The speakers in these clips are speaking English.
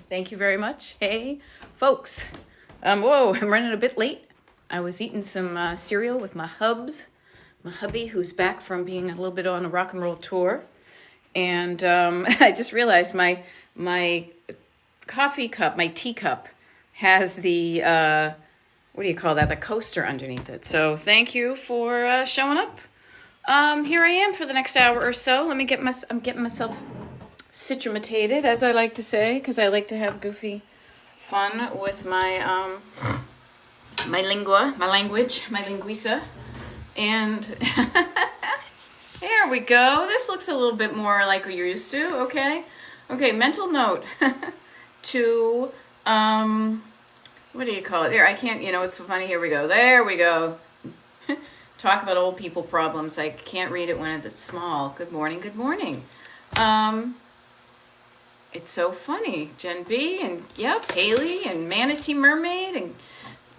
Thank you very much. Hey, folks. Whoa, I'm running a bit late. I was eating some cereal with my hubby, who's back from being a little bit on a rock and roll tour. And I just realized my coffee cup, my teacup, has the, what do you call that? The coaster underneath it. So thank you for showing up. Here I am for the next hour or so. I'm getting myself situated, as I like to say, because I like to have goofy fun with my my language, my linguisa. And there we go. This looks a little bit more like you're used to, okay? Okay, mental note to, what do you call it? There, I can't, it's so funny. Here we go. There we go. Talk about old people problems. I can't read it when it's small. Good morning, good morning. It's so funny. Jen B and Haley and Manatee Mermaid and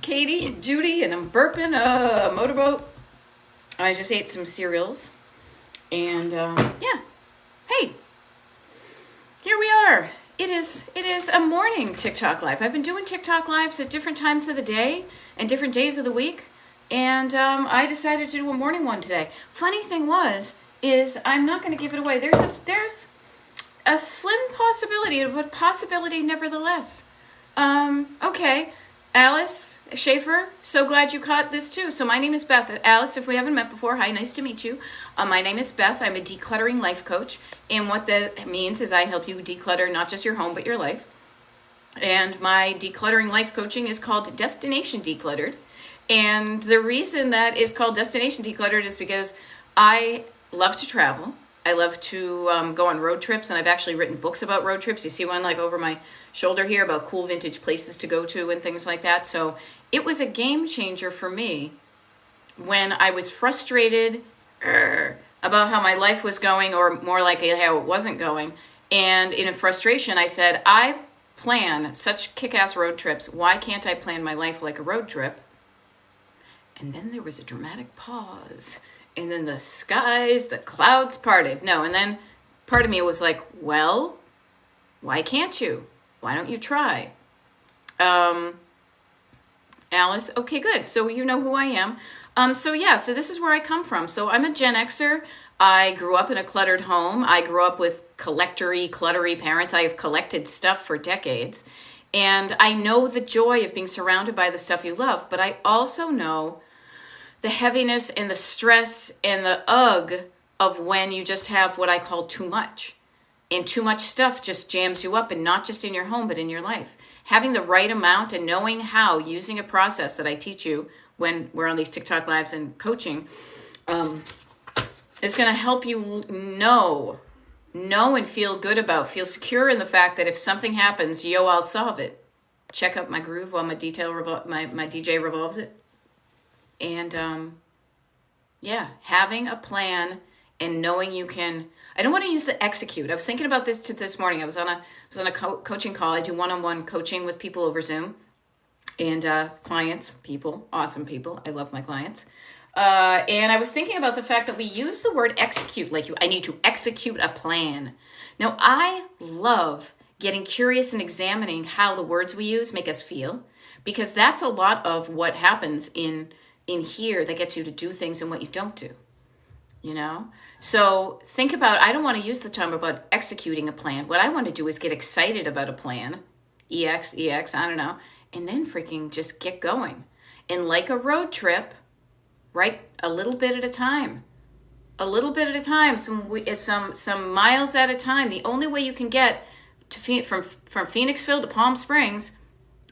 Katie and Judy, and I'm burping a motorboat. I just ate some cereals. And hey, here we are. It is a morning TikTok live. I've been doing TikTok lives at different times of the day and different days of the week. And I decided to do a morning one today. Funny thing is I'm not going to give it away. There's a slim possibility, but possibility nevertheless. Okay, Alice Schaefer, so glad you caught this too. So my name is Beth. Alice, if we haven't met before, hi, nice to meet you. My name is Beth. I'm a decluttering life coach. And what that means is I help you declutter not just your home, but your life. And my decluttering life coaching is called Destination Decluttered. And the reason that is called Destination Decluttered is because I love to travel. I love to go on road trips, and I've actually written books about road trips. You see one like over my shoulder here about cool vintage places to go to and things like that. So it was a game changer for me when I was frustrated about how my life was going, or more like how it wasn't going. And in frustration, I said, I plan such kick-ass road trips. Why can't I plan my life like a road trip? And then there was a dramatic pause. And then the clouds parted. No, and then part of me was like, well, why can't you? Why don't you try? Alice, okay, good. So you know who I am. So this is where I come from. So I'm a Gen Xer. I grew up in a cluttered home. I grew up with cluttery parents. I have collected stuff for decades. And I know the joy of being surrounded by the stuff you love, but I also know the heaviness and the stress and the ugh of when you just have what I call too much. And too much stuff just jams you up, and not just in your home, but in your life. Having the right amount and knowing how, using a process that I teach you when we're on these TikTok lives and coaching, is going to help you know and feel good about, feel secure in the fact that if something happens, I'll solve it. Check out my groove while my DJ revolves it. And having a plan and knowing you can. I don't want to use the execute. I was thinking about this morning. I was on a coaching call. I do one-on-one coaching with people over Zoom, and clients, awesome people. I love my clients. And I was thinking about the fact that we use the word execute, like I need to execute a plan. Now, I love getting curious and examining how the words we use make us feel, because that's a lot of what happens in here that gets you to do things and what you don't do, So think about, I don't want to use the term about executing a plan. What I want to do is get excited about a plan, EX, I don't know, and then freaking just get going. And like a road trip, right, a little bit at a time, some miles at a time. The only way you can get to from Phoenixville to Palm Springs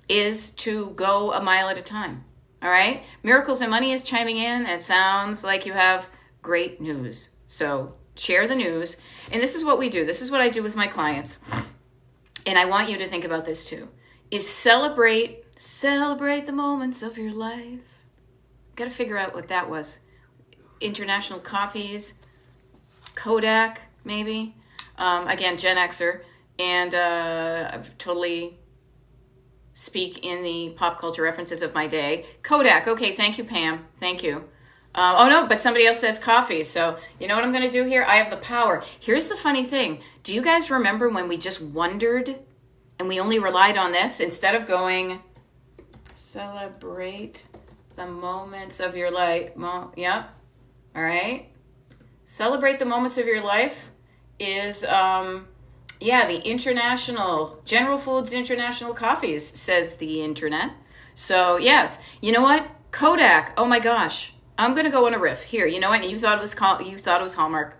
is to go a mile at a time. All right. Miracles and Money is chiming in. It sounds like you have great news. So share the news. And this is what we do. This is what I do with my clients. And I want you to think about this too, is celebrate the moments of your life. Got to figure out what that was. International Coffees, Kodak, maybe. Again, Gen Xer. And I've totally speak in the pop culture references of my day. Kodak. Okay, thank you, Pam. Thank you. But somebody else says coffee. So you know what I'm going to do here? I have the power. Here's the funny thing. Do you guys remember when we just wondered and we only relied on this instead of going, celebrate the moments of your life. Yep. All right. Celebrate the moments of your life is, the International, General Foods International Coffees, says the internet. So, yes. You know what? Kodak. Oh my gosh. I'm going to go on a riff. Here, you know what? You thought it was Hallmark.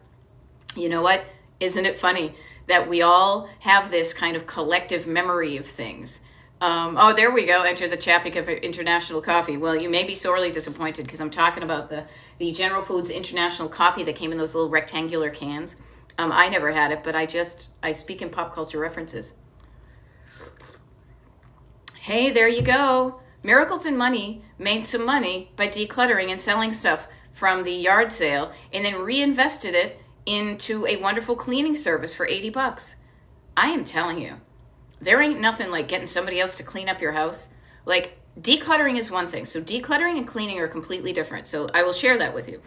You know what? Isn't it funny that we all have this kind of collective memory of things? There we go. Enter the chapter of International Coffee. Well, you may be sorely disappointed because I'm talking about the General Foods International Coffee that came in those little rectangular cans. I never had it, but I speak in pop culture references. Hey, there you go. Miracles and Money made some money by decluttering and selling stuff from the yard sale and then reinvested it into a wonderful cleaning service for $80. I am telling you, there ain't nothing like getting somebody else to clean up your house. Like, decluttering is one thing. So decluttering and cleaning are completely different. So I will share that with you.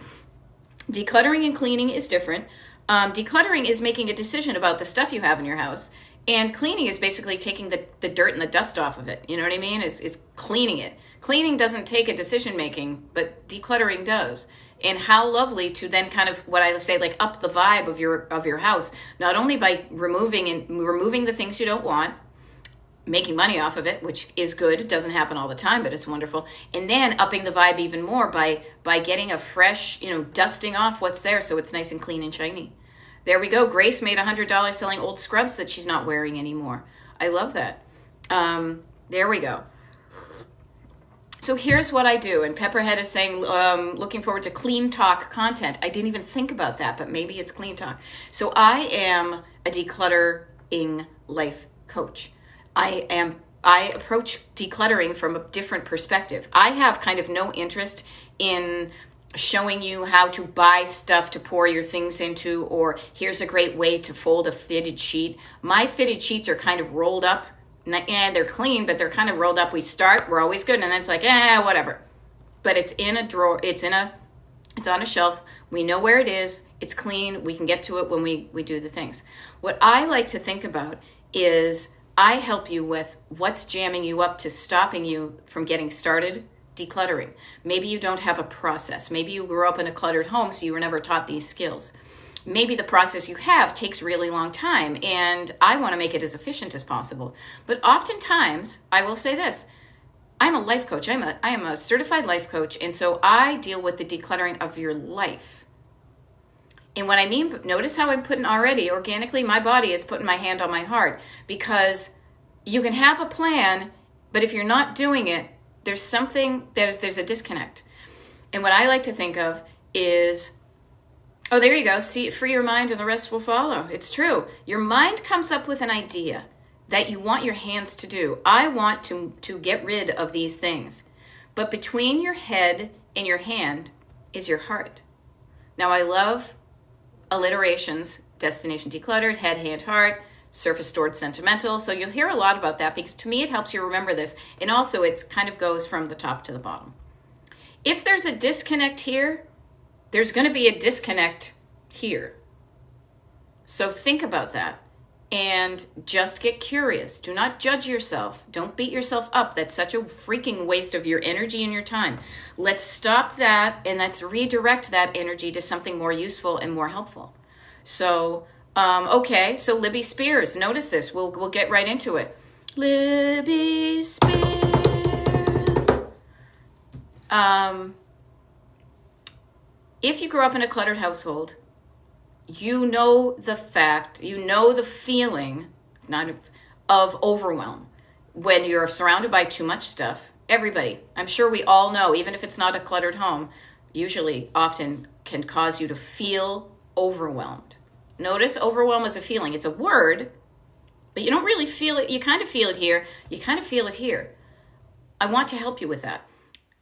Decluttering and cleaning is different. Decluttering is making a decision about the stuff you have in your house. And cleaning is basically taking the dirt and the dust off of it. You know what I mean? Is cleaning it. Cleaning doesn't take a decision making, but decluttering does. And how lovely to then kind of, what I say, like up the vibe of your house, not only by removing the things you don't want, making money off of it, which is good. It doesn't happen all the time, but it's wonderful. And then upping the vibe even more by getting a fresh, dusting off what's there so it's nice and clean and shiny. There we go. Grace made $100 selling old scrubs that she's not wearing anymore. I love that. There we go. So here's what I do. And Pepperhead is saying, looking forward to clean talk content. I didn't even think about that, but maybe it's clean talk. So I am a decluttering life coach. I approach decluttering from a different perspective. I have kind of no interest in showing you how to buy stuff to pour your things into, or here's a great way to fold a fitted sheet. My fitted sheets are kind of rolled up. They're clean, but they're kind of rolled up. We're always good, and then it's like, whatever. But it's in a drawer. It's on a shelf. We know where it is. It's clean. We can get to it when we do the things. What I like to think about is I help you with what's jamming you up to stopping you from getting started decluttering. Maybe you don't have a process. Maybe you grew up in a cluttered home, so you were never taught these skills. Maybe the process you have takes really long time, and I want to make it as efficient as possible. But oftentimes, I will say this, I'm a life coach. I am a certified life coach, and so I deal with the decluttering of your life. And what I mean, notice how I'm putting already, organically, my body is putting my hand on my heart, because you can have a plan, but if you're not doing it, there's a disconnect. And what I like to think of is, oh, there you go. See, free your mind and the rest will follow. It's true. Your mind comes up with an idea that you want your hands to do. I want to get rid of these things. But between your head and your hand is your heart. Now, I love alliterations, destination decluttered, head, hand, heart, surface stored sentimental. So you'll hear a lot about that because to me it helps you remember this. And also it kind of goes from the top to the bottom. If there's a disconnect here, there's going to be a disconnect here. So think about that and just get curious. Do not judge yourself. Don't beat yourself up. That's such a freaking waste of your energy and your time. Let's stop that and let's redirect that energy to something more useful and more helpful. So, okay, so Libby Spears, notice this. We'll get right into it. Libby Spears. If you grew up in a cluttered household, you know the feeling of overwhelm when you're surrounded by too much stuff. Everybody, I'm sure we all know, even if it's not a cluttered home, usually often can cause you to feel overwhelmed. Notice overwhelm is a feeling. It's a word, but you don't really feel it. You kind of feel it here. You kind of feel it here. I want to help you with that.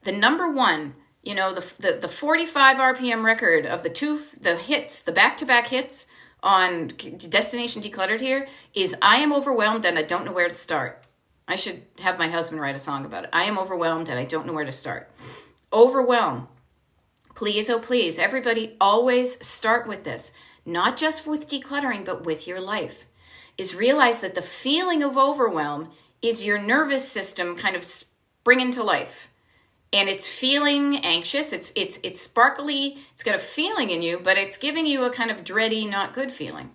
The number one, the 45 RPM record of the back-to-back hits on Destination Decluttered here is I am overwhelmed and I don't know where to start. I should have my husband write a song about it. I am overwhelmed and I don't know where to start. Overwhelm. Please, oh please, everybody always start with this. Not just with decluttering, but with your life. is realize that the feeling of overwhelm is your nervous system kind of springing to life. And it's feeling anxious. It's sparkly. It's got a feeling in you, but it's giving you a kind of dready, not good feeling.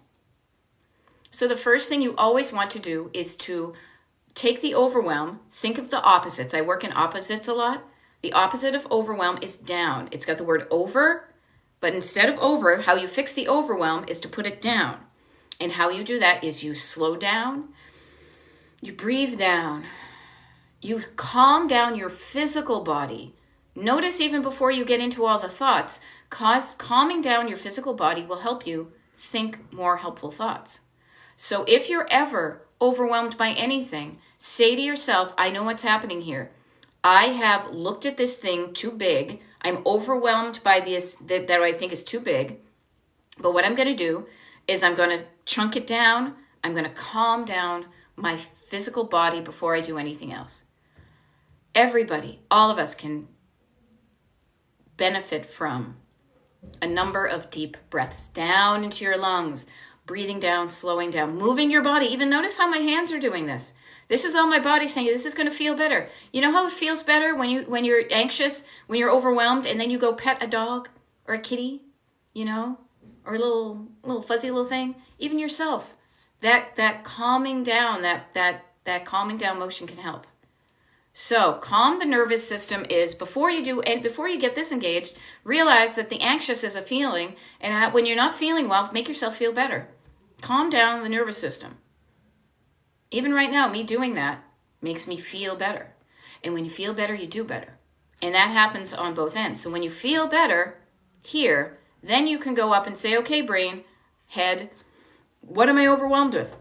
So the first thing you always want to do is to take the overwhelm, think of the opposites. I work in opposites a lot. The opposite of overwhelm is down. It's got the word over, but instead of over, how you fix the overwhelm is to put it down. And how you do that is you slow down, you breathe down, you calm down your physical body. Notice even before you get into all the thoughts, calming down your physical body will help you think more helpful thoughts. So if you're ever overwhelmed by anything, say to yourself, I know what's happening here. I have looked at this thing too big. I'm overwhelmed by this that I think is too big. But what I'm going to do is I'm going to chunk it down. I'm going to calm down my physical body before I do anything else. Everybody, all of us can benefit from a number of deep breaths down into your lungs, breathing down, slowing down, moving your body. Even notice how my hands are doing this. This is all my body saying, this is going to feel better. You know how it feels better when you're anxious, when you're overwhelmed, and then you go pet a dog or a kitty, you know, or a little fuzzy little thing, even yourself. That calming down, that calming down motion can help. So calm the nervous system is before you get this engaged, realize that the anxious is a feeling, and when you're not feeling well, make yourself feel better. Calm down the nervous system. Even right now, me doing that makes me feel better. And when you feel better, you do better. And that happens on both ends. So when you feel better here, then you can go up and say, okay, brain, head, what am I overwhelmed with?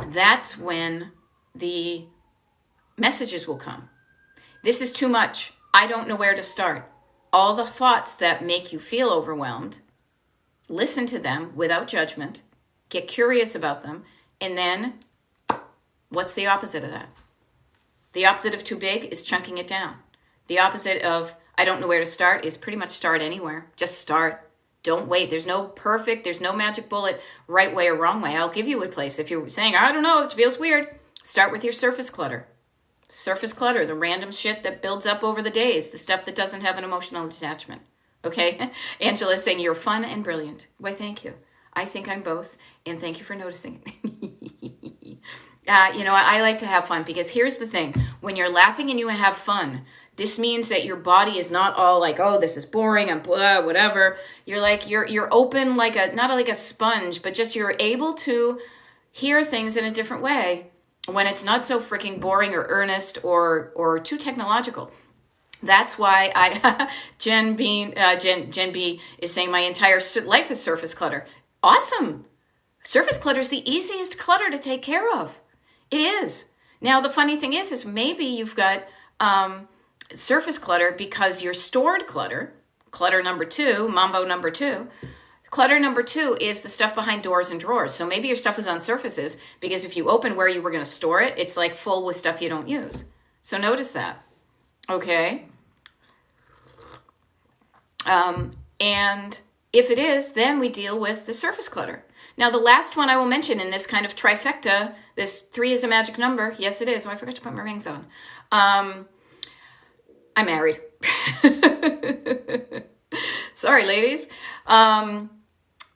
That's when the messages will come. This is too much. I don't know where to start. All the thoughts that make you feel overwhelmed, listen to them without judgment, get curious about them, and then what's the opposite of that? The opposite of too big is chunking it down. The opposite of I don't know where to start is pretty much start anywhere. Just start. Don't wait. There's no magic bullet, right way or wrong way. I'll give you a place. If you're saying, I don't know, it feels weird, start with your surface clutter. Surface clutter, the random shit that builds up over the days, the stuff that doesn't have an emotional attachment. Okay? Angela is saying, you're fun and brilliant. Why, thank you. I think I'm both, and thank you for noticing. I like to have fun because here's the thing. When you're laughing and you have fun, this means that your body is not all like, oh, this is boring, I'm blah, whatever. You're like, you're open like not like a sponge, but just you're able to hear things in a different way when it's not so freaking boring or earnest or too technological. That's why Jen B is saying my entire life is surface clutter. Awesome. Surface clutter is the easiest clutter to take care of. It is. Now, the funny thing is maybe you've got surface clutter because your stored clutter number 2, Mambo number 2, clutter number 2 is the stuff behind doors and drawers. So maybe your stuff is on surfaces because if you open where you were going to store it, it's like full with stuff you don't use. So notice that. Okay. And if it is, then we deal with the surface clutter. Now, the last one I will mention in this kind of trifecta, this 3 is a magic number. Yes, it is. Oh, I forgot to put my rings on. I'm married. Sorry, ladies. What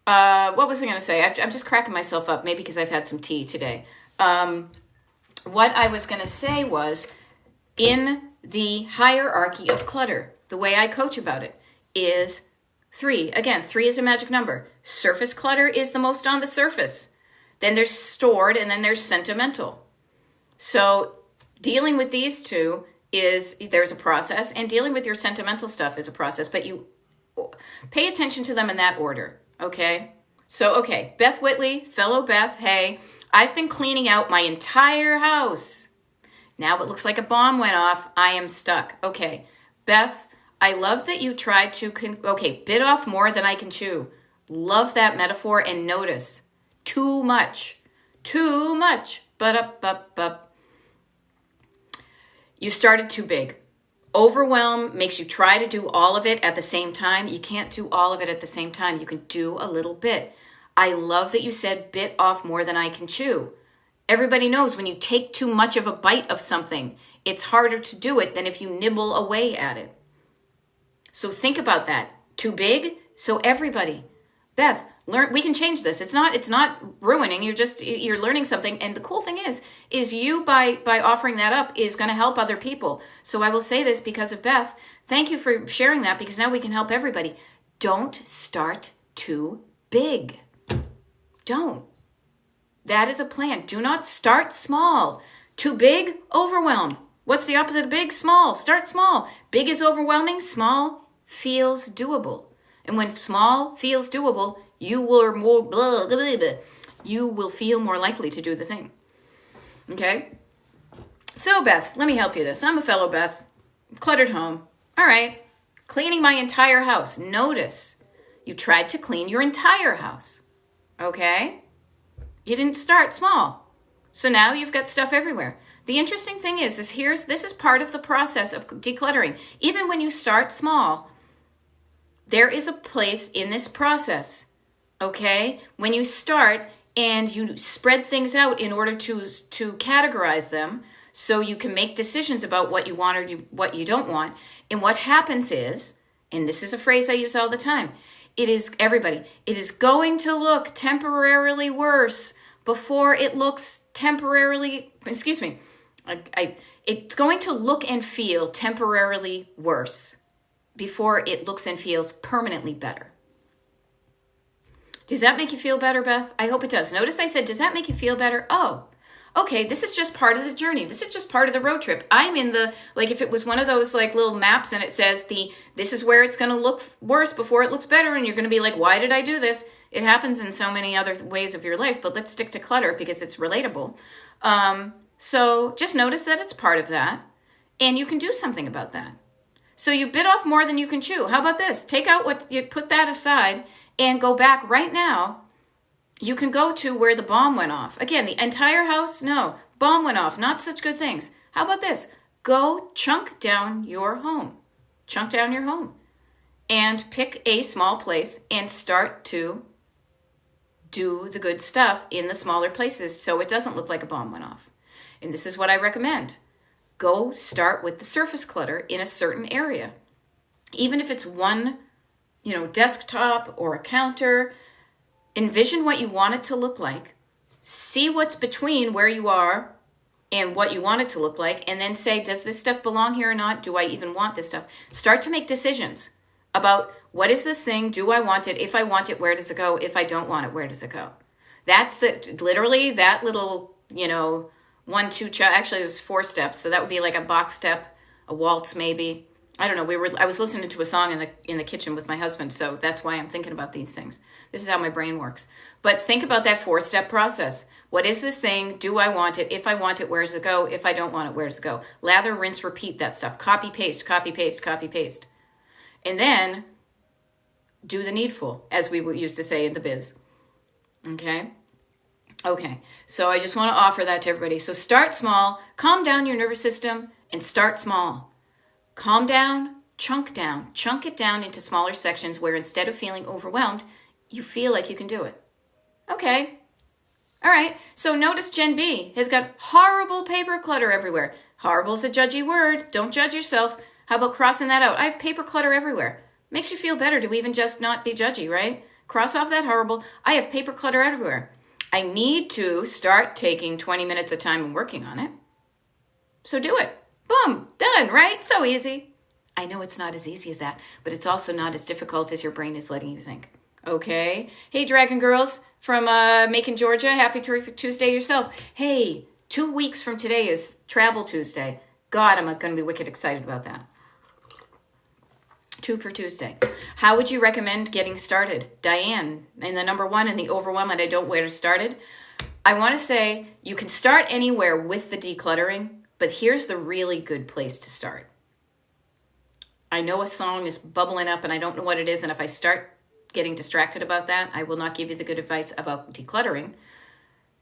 was I going to say? I'm just cracking myself up, maybe because I've had some tea today. What I was going to say was, in the hierarchy of clutter, the way I coach about it is 3. Again, 3 is a magic number. Surface clutter is the most on the surface. Then there's stored, and then there's sentimental. So dealing with these two there's a process, and dealing with your sentimental stuff is a process, but you pay attention to them in that order, okay? So, okay, Beth Whitley, fellow Beth, hey, I've been cleaning out my entire house. Now it looks like a bomb went off. I am stuck. Okay, Beth, I love that you tried to, bit off more than I can chew. Love that metaphor, and notice, too much, but you started too big. Overwhelm makes you try to do all of it at the same time. You can't do all of it at the same time. You can do a little bit. I love that you said bit off more than I can chew. Everybody knows when you take too much of a bite of something, it's harder to do it than if you nibble away at it. So think about that. Too big? So everybody. Beth, learn. We can change this. It's not ruining. You're learning something. And the cool thing is you by offering that up is going to help other people. So I will say this because of Beth. Thank you for sharing that, because now we can help everybody. Don't start too big. Don't. That is a plan. Do not start small. Too big, overwhelm. What's the opposite of big? Small. Start small. Big is overwhelming. Small feels doable. And when small feels doable, you will feel more likely to do the thing. Okay? So Beth, let me help you this. I'm a fellow Beth. Cluttered home. All right. Cleaning my entire house. Notice you tried to clean your entire house. Okay? You didn't start small. So now you've got stuff everywhere. The interesting thing is this is part of the process of decluttering. Even when you start small, there is a place in this process. Okay? When you start and you spread things out in order to categorize them so you can make decisions about what you want or what you don't want. And what happens is, and this is a phrase I use all the time, it is going to look temporarily worse before it looks temporarily, it's going to look and feel temporarily worse before it looks and feels permanently better. Does that make you feel better, Beth? I hope it does. Notice I said, does that make you feel better? Oh, okay, this is just part of the journey. This is just part of the road trip. I'm in if it was one of those little maps and it says this is where it's going to look worse before it looks better, and you're going to be like, why did I do this? It happens in so many other ways of your life, but let's stick to clutter because it's relatable. So just notice that it's part of that, and you can do something about that. So you bit off more than you can chew. How about this? Take out what you put that aside and go back right now. You can go to where the bomb went off. Again, the entire house, no. Bomb went off, not such good things. How about this? Go chunk down your home. Chunk down your home. And pick a small place and start to do the good stuff in the smaller places so it doesn't look like a bomb went off. And this is what I recommend. Go start with the surface clutter in a certain area. Even if it's one, desktop or a counter, envision what you want it to look like. See what's between where you are and what you want it to look like, and then say, does this stuff belong here or not? Do I even want this stuff? Start to make decisions about what is this thing? Do I want it? If I want it, where does it go? If I don't want it, where does it go? That's literally that little, 1, 2, actually it was 4 steps. So that would be like a box step, a waltz maybe. I don't know. I was listening to a song in the kitchen with my husband, so that's why I'm thinking about these things. This is how my brain works. But think about that 4-step process. What is this thing? Do I want it? If I want it, where does it go? If I don't want it, where does it go? Lather, rinse, repeat that stuff. Copy, paste, copy, paste, copy, paste. And then do the needful, as we used to say in the biz. Okay? Okay. So I just want to offer that to everybody. So start small, calm down your nervous system, and start small. Calm down, chunk it down into smaller sections where instead of feeling overwhelmed, you feel like you can do it. Okay. All right. So notice Jen B has got horrible paper clutter everywhere. Horrible is a judgy word. Don't judge yourself. How about crossing that out? I have paper clutter everywhere. Makes you feel better to even just not be judgy, right? Cross off that horrible. I have paper clutter everywhere. I need to start taking 20 minutes of time and working on it. So do it. Boom. Done, right? So easy. I know it's not as easy as that, but it's also not as difficult as your brain is letting you think. Okay. Hey, Dragon Girls from Macon, Georgia. Happy Terrific Tuesday yourself. Hey, 2 weeks from today is Travel Tuesday. God, I'm going to be wicked excited about that. 2 for Tuesday. How would you recommend getting started? Diane, in the number 1 in the overwhelm and I don't where to started. I want to say you can start anywhere with the decluttering, but here's the really good place to start. I know a song is bubbling up and I don't know what it is, and if I start getting distracted about that, I will not give you the good advice about decluttering.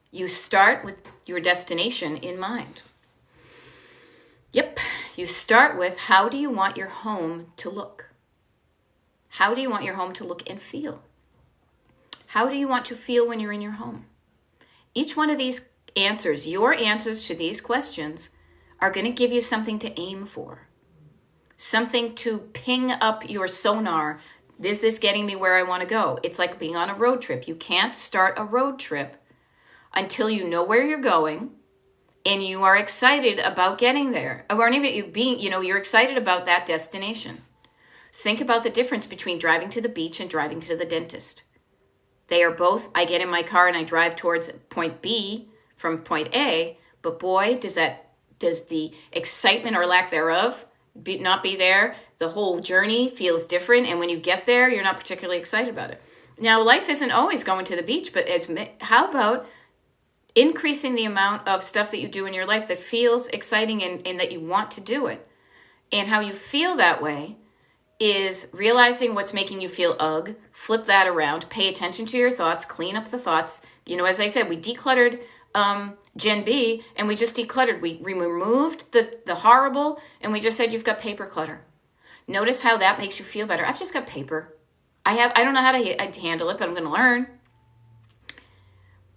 You start with your destination in mind. Yep, you start with how do you want your home to look? How do you want your home to look and feel? How do you want to feel when you're in your home? Each one of these answers, your answers to these questions, are going to give you something to aim for, something to ping up your sonar. Is this getting me where I want to go? It's like being on a road trip. You can't start a road trip until you know where you're going and you are excited about getting there. Or even you being, you're excited about that destination. Think about the difference between driving to the beach and driving to the dentist. They are both, I get in my car and I drive towards point B from point A, but boy, does the excitement or lack thereof not be there. The whole journey feels different, and when you get there, you're not particularly excited about it. Now, life isn't always going to the beach, but how about increasing the amount of stuff that you do in your life that feels exciting and that you want to do it? And how you feel that way is realizing what's making you feel ugh, flip that around, pay attention to your thoughts, clean up the thoughts. As I said, we decluttered Gen B, and we just decluttered. We removed the horrible, and we just said you've got paper clutter. Notice how that makes you feel better. I've just got paper. I don't know how to handle it, but I'm going to learn.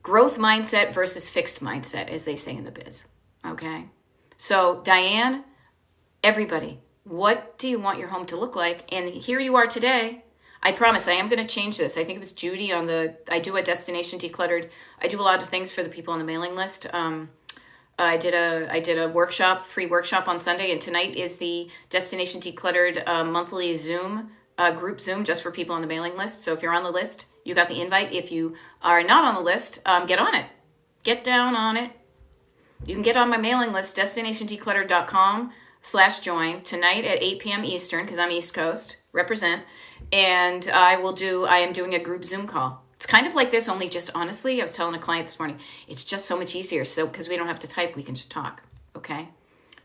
Growth mindset versus fixed mindset, as they say in the biz. Okay? So, Diane, everybody, what do you want your home to look like? And here you are today. I promise I am going to change this. I think it was Judy I do a Destination Decluttered. I do a lot of things for the people on the mailing list. I did a workshop, free workshop on Sunday, and tonight is the Destination Decluttered monthly Zoom, group Zoom, just for people on the mailing list. So if you're on the list, you got the invite. If you are not on the list, get on it. Get down on it. You can get on my mailing list, destinationdecluttered.com/join tonight at 8 p.m. Eastern, because I'm East Coast, represent. And I am doing a group Zoom call. It's kind of like this, only just honestly, I was telling a client this morning, it's just so much easier. So, because we don't have to type, we can just talk. Okay.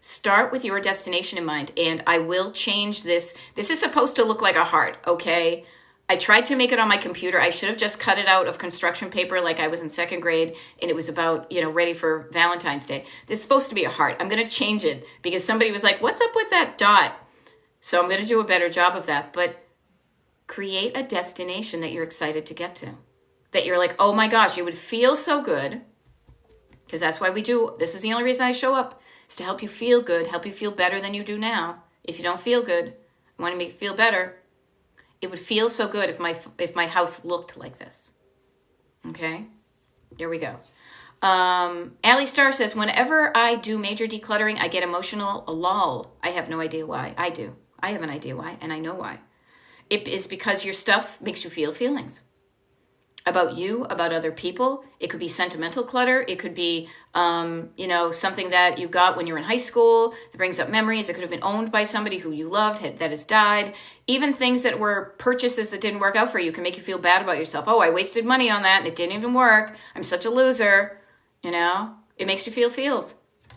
Start with your destination in mind, and I will change this. This is supposed to look like a heart. Okay. I tried to make it on my computer. I should have just cut it out of construction paper like I was in second grade, and it was about, ready for Valentine's Day. This is supposed to be a heart. I'm going to change it because somebody was like, what's up with that dot? So I'm going to do a better job of that. But create a destination that you're excited to get to, that you're like, oh my gosh, it would feel so good, because that's why we do. This is the only reason I show up, is to help you feel good, help you feel better than you do now. If you don't feel good, I want to make you feel better. It would feel so good if my house looked like this. Okay, there we go. Allie Star says, whenever I do major decluttering, I get emotional lull. I have no idea why. I do. I have an idea why, and I know why. It is because your stuff makes you feel feelings about you, about other people. It could be sentimental clutter. It could be, something that you got when you were in high school that brings up memories. It could have been owned by somebody who you loved that has died. Even things that were purchases that didn't work out for you can make you feel bad about yourself. Oh, I wasted money on that and it didn't even work. I'm such a loser. It makes you feel feels.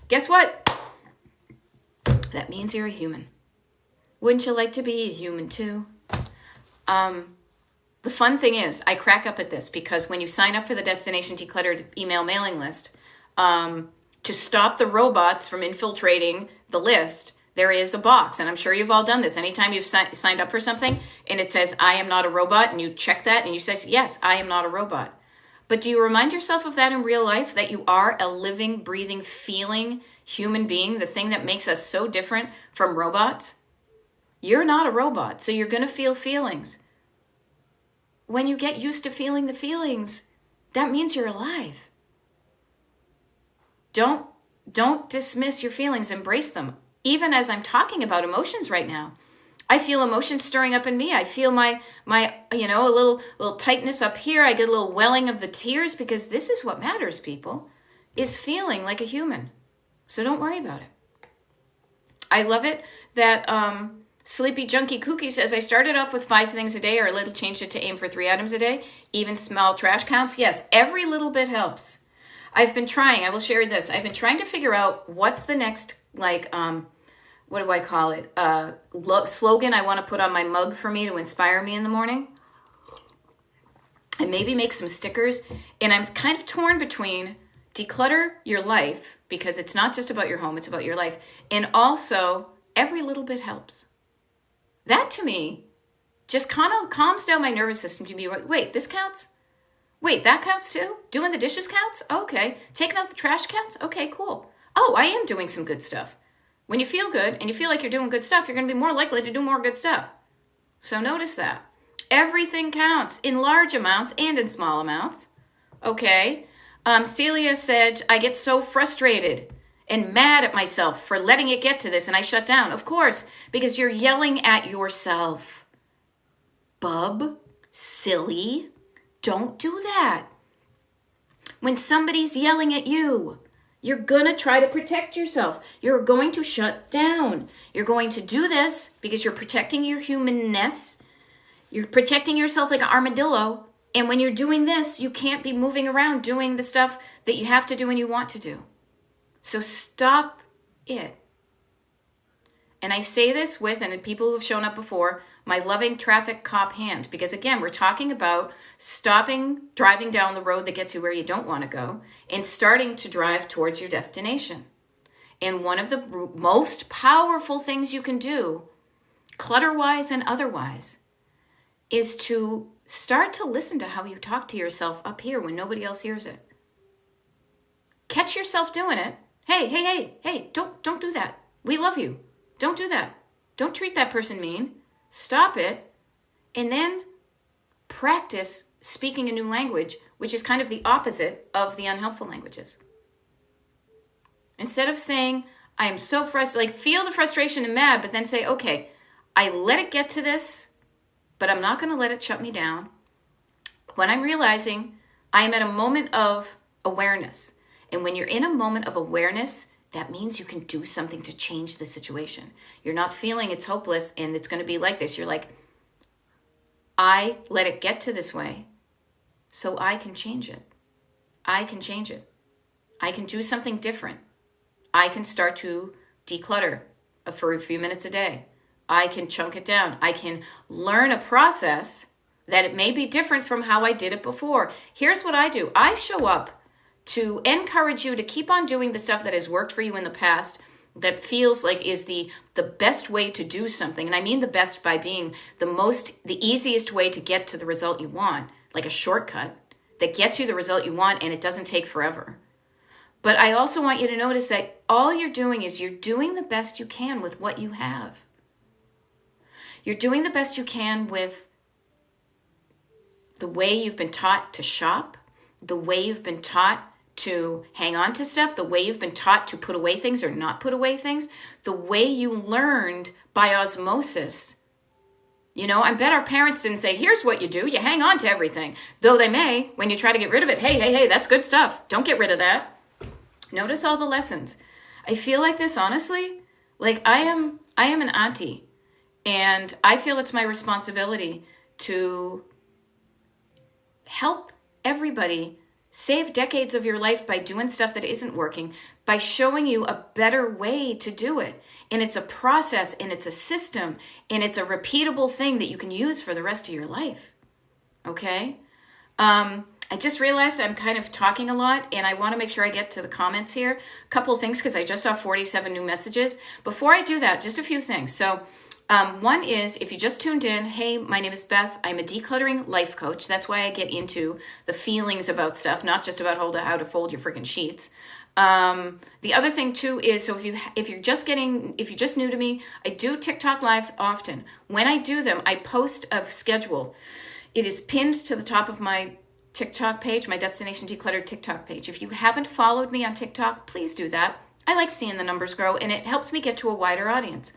Guess what? That means you're a human. Wouldn't you like to be a human too? The fun thing is, I crack up at this because when you sign up for the Destination Decluttered email mailing list, to stop the robots from infiltrating the list, there is a box, and I'm sure you've all done this. Anytime you've signed up for something and it says, I am not a robot, and you check that and you say, yes, I am not a robot. But do you remind yourself of that in real life, that you are a living, breathing, feeling human being, the thing that makes us so different from robots? You're not a robot, so you're going to feel feelings. When you get used to feeling the feelings, that means you're alive. Don't dismiss your feelings, embrace them. Even as I'm talking about emotions right now, I feel emotions stirring up in me. I feel my a little tightness up here. I get a little welling of the tears, because this is what matters, people, is feeling like a human. So don't worry about it. I love it that Sleepy Junkie Cookie says, I started off with 5 things a day, or a little changed it to aim for 3 items a day, even small trash counts. Yes, every little bit helps. I've been trying, I will share this. I've been trying to figure out what's the next, what do I call it? Slogan I want to put on my mug for me to inspire me in the morning. And maybe make some stickers. And I'm kind of torn between declutter your life, because it's not just about your home, it's about your life. And also, every little bit helps. That to me just kind of calms down my nervous system to be like, wait, this counts? Wait, that counts too? Doing the dishes counts? Okay. Taking out the trash counts? Okay, cool. Oh, I am doing some good stuff. When you feel good and you feel like you're doing good stuff, you're going to be more likely to do more good stuff. So notice that. Everything counts in large amounts and in small amounts. Okay. Celia said, I get so frustrated and mad at myself for letting it get to this and I shut down. Of course, because you're yelling at yourself. Bub, silly, don't do that. When somebody's yelling at you, you're going to try to protect yourself. You're going to shut down. You're going to do this because you're protecting your humanness. You're protecting yourself like an armadillo. And when you're doing this, you can't be moving around doing the stuff that you have to do and you want to do. So stop it. And I say this with, and people who have shown up before, my loving traffic cop hand. Because again, we're talking about stopping driving down the road that gets you where you don't want to go and starting to drive towards your destination. And one of the most powerful things you can do, clutter-wise and otherwise, is to start to listen to how you talk to yourself up here when nobody else hears it. Catch yourself doing it. Hey, don't do that. We love you. Don't do that. Don't treat that person mean. Stop it. And then practice speaking a new language, which is kind of the opposite of the unhelpful languages. Instead of saying, I am so frustrated, like feel the frustration and mad, but then say, okay, I let it get to this, but I'm not going to let it shut me down. When I'm realizing I am at a moment of awareness. And when you're in a moment of awareness, that means you can do something to change the situation. You're not feeling it's hopeless and it's going to be like this. You're like, I let it get to this way so I can change it. I can change it. I can do something different. I can start to declutter for a few minutes a day. I can chunk it down. I can learn a process that it may be different from how I did it before. Here's what I do. I show up to encourage you to keep on doing the stuff that has worked for you in the past, that feels like is the best way to do something. And I mean the best by being the easiest way to get to the result you want, like a shortcut that gets you the result you want and it doesn't take forever. But I also want you to notice that all you're doing is you're doing the best you can with what you have. You're doing the best you can with the way you've been taught to shop, the way you've been taught to hang on to stuff, the way you've been taught to put away things or not put away things, the way you learned by osmosis. You know, I bet our parents didn't say, here's what you do, you hang on to everything. Though they may, when you try to get rid of it, hey, that's good stuff. Don't get rid of that. Notice all the lessons. I feel like this, honestly, like I am an auntie, and I feel it's my responsibility to help everybody save decades of your life by doing stuff that isn't working, by showing you a better way to do it. And it's a process, and it's a system, and it's a repeatable thing that you can use for the rest of your life. Okay? I just realized I'm kind of talking a lot, and I want to make sure I get to the comments here. A couple of things, because I just saw 47 new messages. Before I do that, just a few things. So one is, if you just tuned in, hey, my name is Beth. I'm a decluttering life coach. That's why I get into the feelings about stuff, not just about how to fold your freaking sheets. The other thing too is, so if you're just new to me, I do TikTok lives often. When I do them, I post a schedule. It is pinned to the top of my TikTok page, my Destination Decluttered TikTok page. If you haven't followed me on TikTok, please do that. I like seeing the numbers grow, and it helps me get to a wider audience.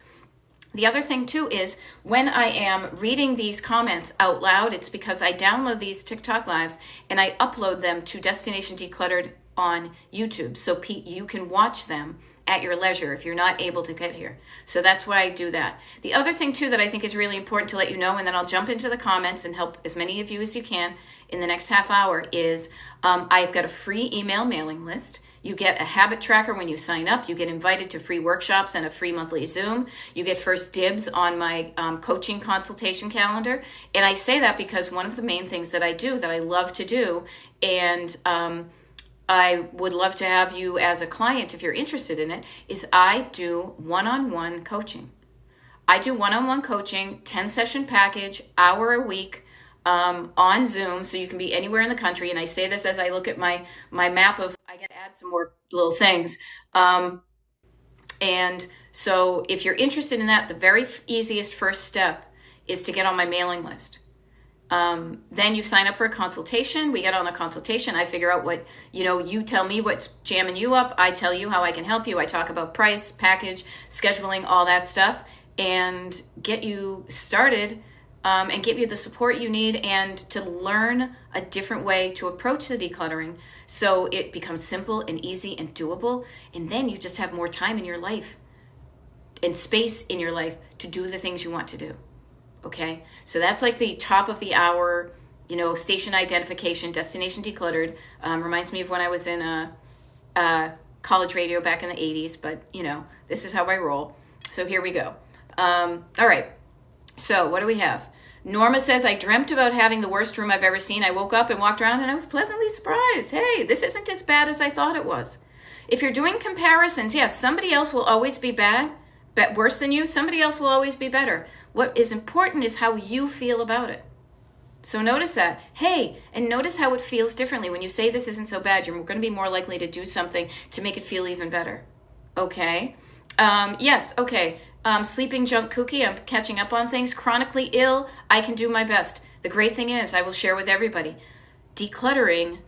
The other thing too is, when I am reading these comments out loud, it's because I download these TikTok lives and I upload them to Destination Decluttered on YouTube, so you can watch them at your leisure if you're not able to get here. So that's why I do that. The other thing too that I think is really important to let you know, and then I'll jump into the comments and help as many of you as you can in the next half hour, is I've got a free email mailing list. You get a habit tracker when you sign up. You get invited to free workshops and a free monthly Zoom. You get first dibs on my coaching consultation calendar. And I say that because one of the main things that I do, that I love to do, and I would love to have you as a client if you're interested in it, is I do one-on-one coaching. I do one-on-one coaching, 10-session package, hour a week. on Zoom, so you can be anywhere in the country. And I say this as I look at my map of, I got to add some more little things. And so if you're interested in that, the very easiest first step is to get on my mailing list. Then you sign up for a consultation. We get on a consultation. I figure out what, you tell me what's jamming you up. I tell you how I can help you. I talk about price, package, scheduling, all that stuff, and get you started, and give you the support you need, and to learn a different way to approach the decluttering so it becomes simple and easy and doable. And then you just have more time in your life and space in your life to do the things you want to do. Okay, so that's like the top of the hour, station identification, destination decluttered. Reminds me of when I was in college radio back in the 80s, but this is how I roll. So here we go. All right, so what do we have? Norma says, I dreamt about having the worst room I've ever seen. I woke up and walked around and I was pleasantly surprised. Hey, this isn't as bad as I thought it was. If you're doing comparisons, yes, somebody else will always be bad, but worse than you. Somebody else will always be better. What is important is how you feel about it. So notice that. Hey, and notice how it feels differently. When you say this isn't so bad, you're going to be more likely to do something to make it feel even better. Okay? Yes, okay. Sleeping junk kooky, I'm catching up on things. Chronically ill, I can do my best. The great thing is, I will share with everybody, decluttering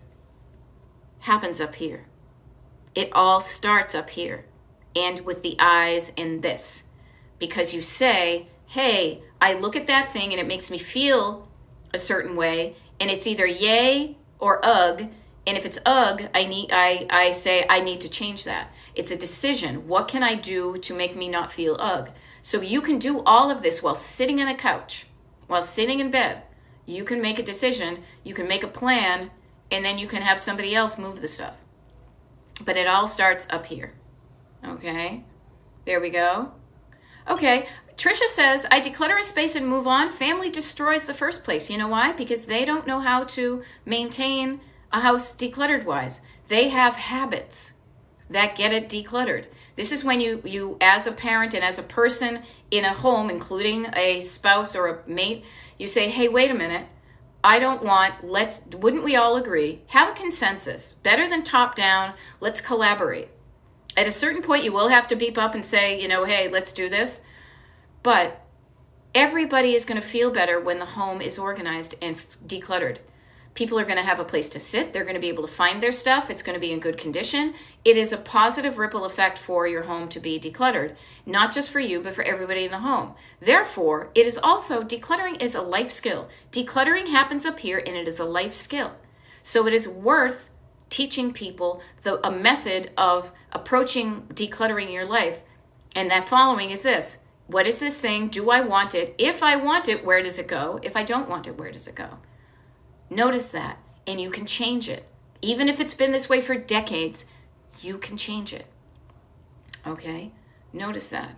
happens up here. It all starts up here, and with the eyes and this. Because you say, hey, I look at that thing and it makes me feel a certain way, and it's either yay or ugh. And if it's ugh, I say I need to change that. It's a decision. What can I do to make me not feel ugh? So you can do all of this while sitting on a couch, while sitting in bed. You can make a decision, you can make a plan, and then you can have somebody else move the stuff. But it all starts up here. Okay, there we go. Okay, Trisha says, I declutter a space and move on. Family destroys the first place. You know why? Because they don't know how to maintain a house decluttered wise. They have habits that get it decluttered. This is when you as a parent and as a person in a home, including a spouse or a mate, you say, hey, wait a minute. I don't want, wouldn't we all agree? Have a consensus. Better than top down. Let's collaborate. At a certain point, you will have to beep up and say, hey, let's do this. But everybody is going to feel better when the home is organized and decluttered. People are going to have a place to sit. They're going to be able to find their stuff. It's going to be in good condition. It is a positive ripple effect for your home to be decluttered, not just for you, but for everybody in the home. Therefore, it is also, decluttering is a life skill. Decluttering happens up here, and it is a life skill. So it is worth teaching people a method of approaching decluttering your life. And that following is this. What is this thing? Do I want it? If I want it, where does it go? If I don't want it, where does it go? Notice that, and you can change it. Even if it's been this way for decades, you can change it. Okay? Notice that.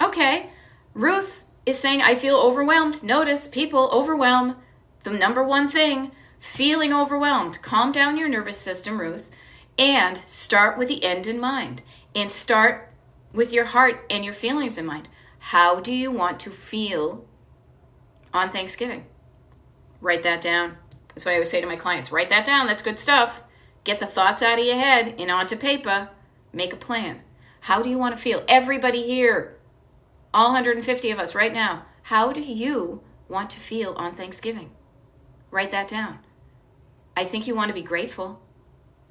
Okay, Ruth is saying, I feel overwhelmed. Notice, people overwhelm. The number one thing, feeling overwhelmed. Calm down your nervous system, Ruth, and start with the end in mind. And start with your heart and your feelings in mind. How do you want to feel on Thanksgiving? Write that down. That's what I always say to my clients. Write that down. That's good stuff. Get the thoughts out of your head and onto paper. Make a plan. How do you want to feel? Everybody here, all 150 of us right now, how do you want to feel on Thanksgiving? Write that down. I think you want to be grateful.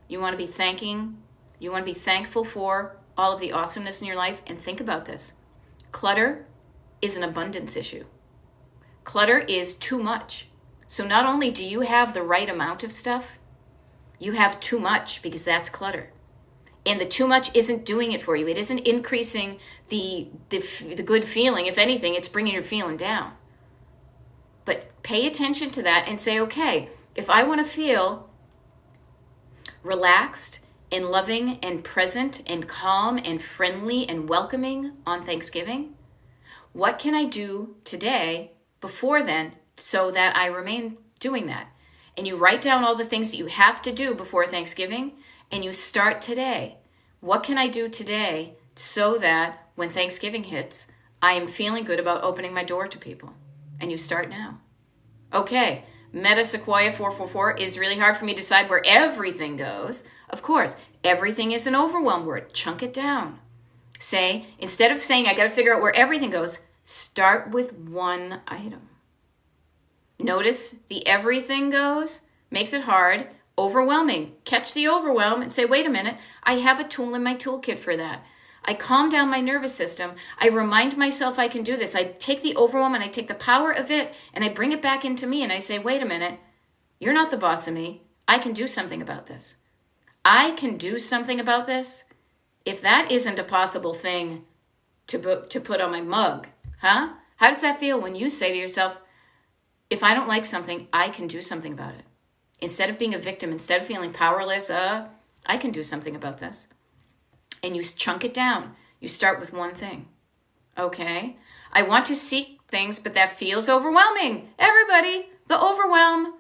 You want to be you want to be thankful for all of the awesomeness in your life. And think about this. Clutter is an abundance issue. Clutter is too much. So not only do you have the right amount of stuff, you have too much, because that's clutter. And the too much isn't doing it for you. It isn't increasing the good feeling. If anything, it's bringing your feeling down. But pay attention to that and say, okay, if I want to feel relaxed and loving and present and calm and friendly and welcoming on Thanksgiving, what can I do today before then so that I remain doing that? And you write down all the things that you have to do before Thanksgiving, and you start today. What can I do today so that when Thanksgiving hits, I am feeling good about opening my door to people? And you start now. Okay, Meta Sequoia 444, is really hard for me to decide where everything goes. Of course, everything is an overwhelm word. Chunk it down. Say, instead of saying, I got to figure out where everything goes, start with one item. Notice the everything goes makes it hard, overwhelming. Catch the overwhelm and say, wait a minute, I have a tool in my toolkit for that. I calm down my nervous system. I remind myself I can do this. I take the overwhelm and I take the power of it and I bring it back into me and I say, wait a minute, you're not the boss of me. I can do something about this. I can do something about this. If that isn't a possible thing to put on my mug, huh? How does that feel when you say to yourself, if I don't like something, I can do something about it. Instead of being a victim, instead of feeling powerless, I can do something about this. And you chunk it down. You start with one thing. Okay? I want to seek things, but that feels overwhelming. Everybody, the overwhelm.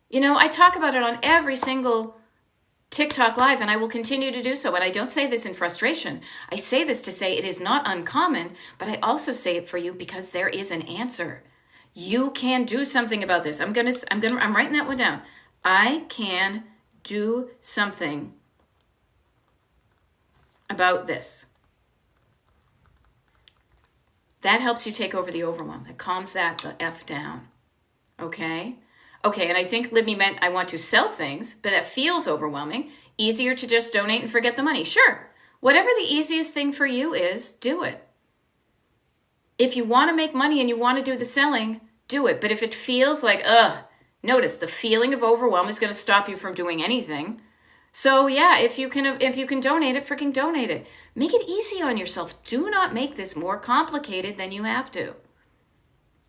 You know, I talk about it on every single TikTok live, and I will continue to do so. And I don't say this in frustration. I say this to say it is not uncommon, but I also say it for you because there is an answer. You can do something about this. I'm writing that one down. I can do something about this. That helps you take over the overwhelm. It calms the F down. Okay? Okay, and I think Libby meant I want to sell things, but that feels overwhelming. Easier to just donate and forget the money. Sure. Whatever the easiest thing for you is, do it. If you want to make money and you want to do the selling, do it. But if it feels like, notice the feeling of overwhelm is going to stop you from doing anything. So yeah, if you can donate it, freaking donate it. Make it easy on yourself. Do not make this more complicated than you have to.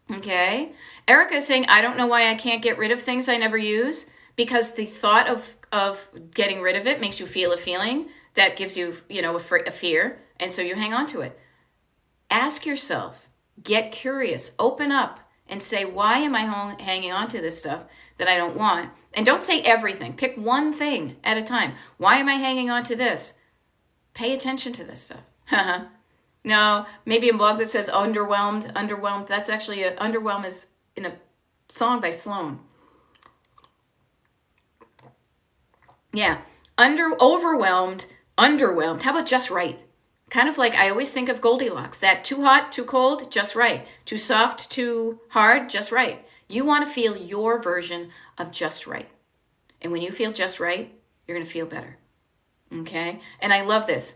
Okay? Erica is saying, I don't know why I can't get rid of things I never use, because the thought of getting rid of it makes you feel a feeling that gives you, a fear, and so you hang on to it. Ask yourself, get curious, open up, and say, why am I hanging on to this stuff that I don't want? And don't say everything. Pick one thing at a time. Why am I hanging on to this? Pay attention to this stuff. No, maybe a blog that says underwhelmed. That's actually underwhelm is in a song by Sloan. Yeah, overwhelmed, underwhelmed. How about just right? Kind of like I always think of Goldilocks. That too hot, too cold, just right. Too soft, too hard, just right. You want to feel your version of just right. And when you feel just right, you're going to feel better. Okay? And I love this.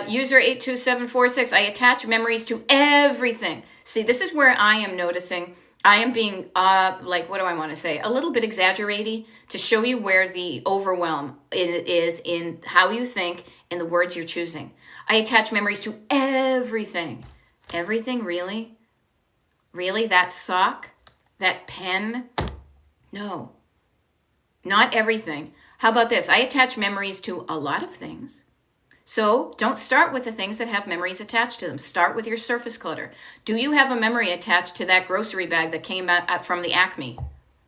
User 82746, I attach memories to everything. See, this is where I am noticing I am being, what do I want to say? A little bit exaggerating to show you where the overwhelm is in how you think and the words you're choosing. I attach memories to everything. Everything, really? Really? That sock? That pen? No. Not everything. How about this? I attach memories to a lot of things. So don't start with the things that have memories attached to them. Start with your surface clutter. Do you have a memory attached to that grocery bag that came out from the Acme?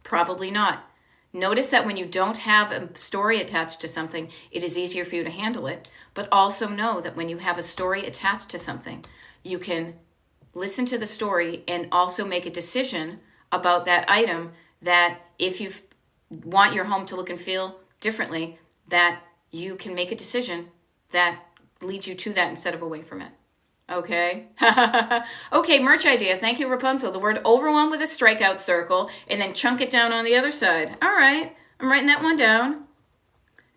Probably not. Notice that when you don't have a story attached to something, it is easier for you to handle it. But also know that when you have a story attached to something, you can listen to the story and also make a decision about that item, that if you want your home to look and feel differently, that you can make a decision that leads you to that instead of away from it. Okay? Okay, merch idea. Thank you, Rapunzel. The word overwhelm with a strikeout circle and then chunk it down on the other side. All right. I'm writing that one down.